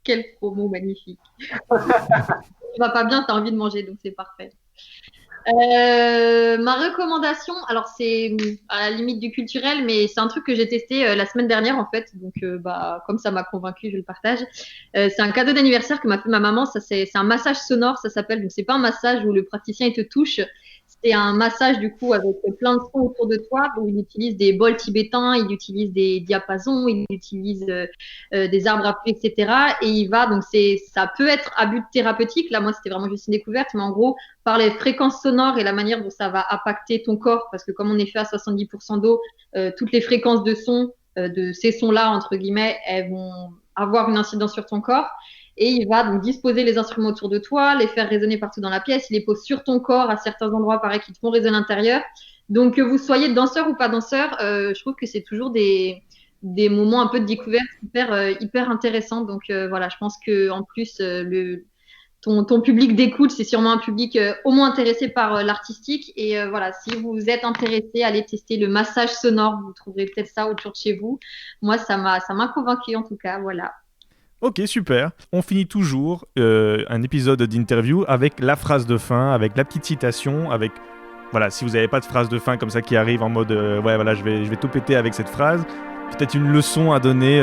Quel promo magnifique. Tu vas pas bien, tu as envie de manger, donc c'est parfait. Ma recommandation, alors c'est à la limite du culturel, mais c'est un truc que j'ai testé la semaine dernière en fait, donc comme ça m'a convaincu, je le partage. C'est un cadeau d'anniversaire que m'a fait ma maman. Ça c'est un massage sonore, ça s'appelle. Donc c'est pas un massage où le praticien il te touche, c'est un massage du coup avec plein de sons autour de toi. Donc il utilise des bols tibétains, il utilise des diapasons, il utilise des arbres à pluie, etc. Et il va donc ça peut être à but thérapeutique. Là moi c'était vraiment juste une découverte, mais en gros par les fréquences sonores et la manière dont ça va impacter ton corps, parce que comme on est fait à 70% d'eau, toutes les fréquences de son, de ces sons-là, entre guillemets, elles vont avoir une incidence sur ton corps. Et il va donc disposer les instruments autour de toi, les faire résonner partout dans la pièce, il les pose sur ton corps à certains endroits, pareil, qui te font résonner à l'intérieur. Donc que vous soyez danseur ou pas danseur, je trouve que c'est toujours des moments un peu de découverte hyper intéressants. Donc voilà, je pense que en plus ton public d'écoute, c'est sûrement un public au moins intéressé par l'artistique. Et voilà, si vous êtes intéressé, allez tester le massage sonore. Vous trouverez peut-être ça autour de chez vous. Moi, ça m'a convaincu en tout cas. Voilà. Ok, super. On finit toujours un épisode d'interview avec la phrase de fin, avec la petite citation, avec... Voilà, si vous n'avez pas de phrase de fin comme ça qui arrive en mode ouais, voilà, je vais tout péter avec cette phrase. Peut-être une leçon à donner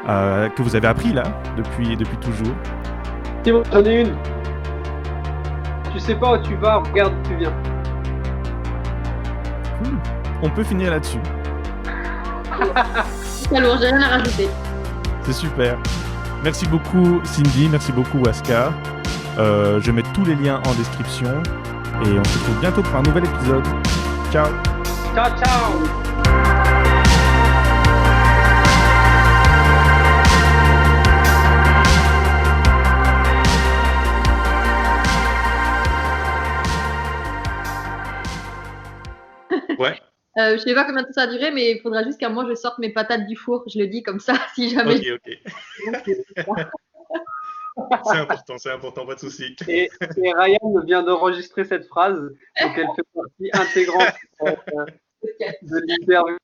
que vous avez appris là, depuis toujours. Simon, j'en ai une. Tu sais pas où tu vas, regarde où tu viens. Cool. On peut finir là-dessus. Alors, j'ai rien à rajouter. C'est super. Merci beaucoup Cindy, merci beaucoup Askar. Je mets tous les liens en description et on se retrouve bientôt pour un nouvel épisode. Ciao. Ciao, ciao. Ouais, Je sais pas combien de temps ça a duré, mais il faudra juste qu'à moi je sorte mes patates du four. Je le dis comme ça, si jamais. ok. C'est important, pas de souci. Et Ryan vient d'enregistrer cette phrase, donc elle fait partie intégrante de l'interview.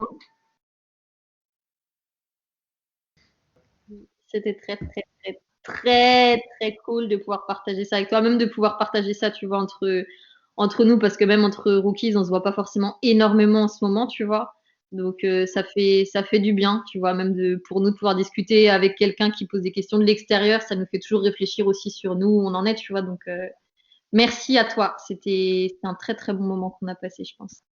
C'était très, très, très, très, très cool de pouvoir partager ça avec toi, même de pouvoir partager ça, tu vois, entre nous, parce que même entre rookies, on se voit pas forcément énormément en ce moment, tu vois. Donc, ça fait du bien, tu vois, même pour nous de pouvoir discuter avec quelqu'un qui pose des questions de l'extérieur, ça nous fait toujours réfléchir aussi sur nous, où on en est, tu vois. Donc, merci à toi. C'était un très, très bon moment qu'on a passé, je pense.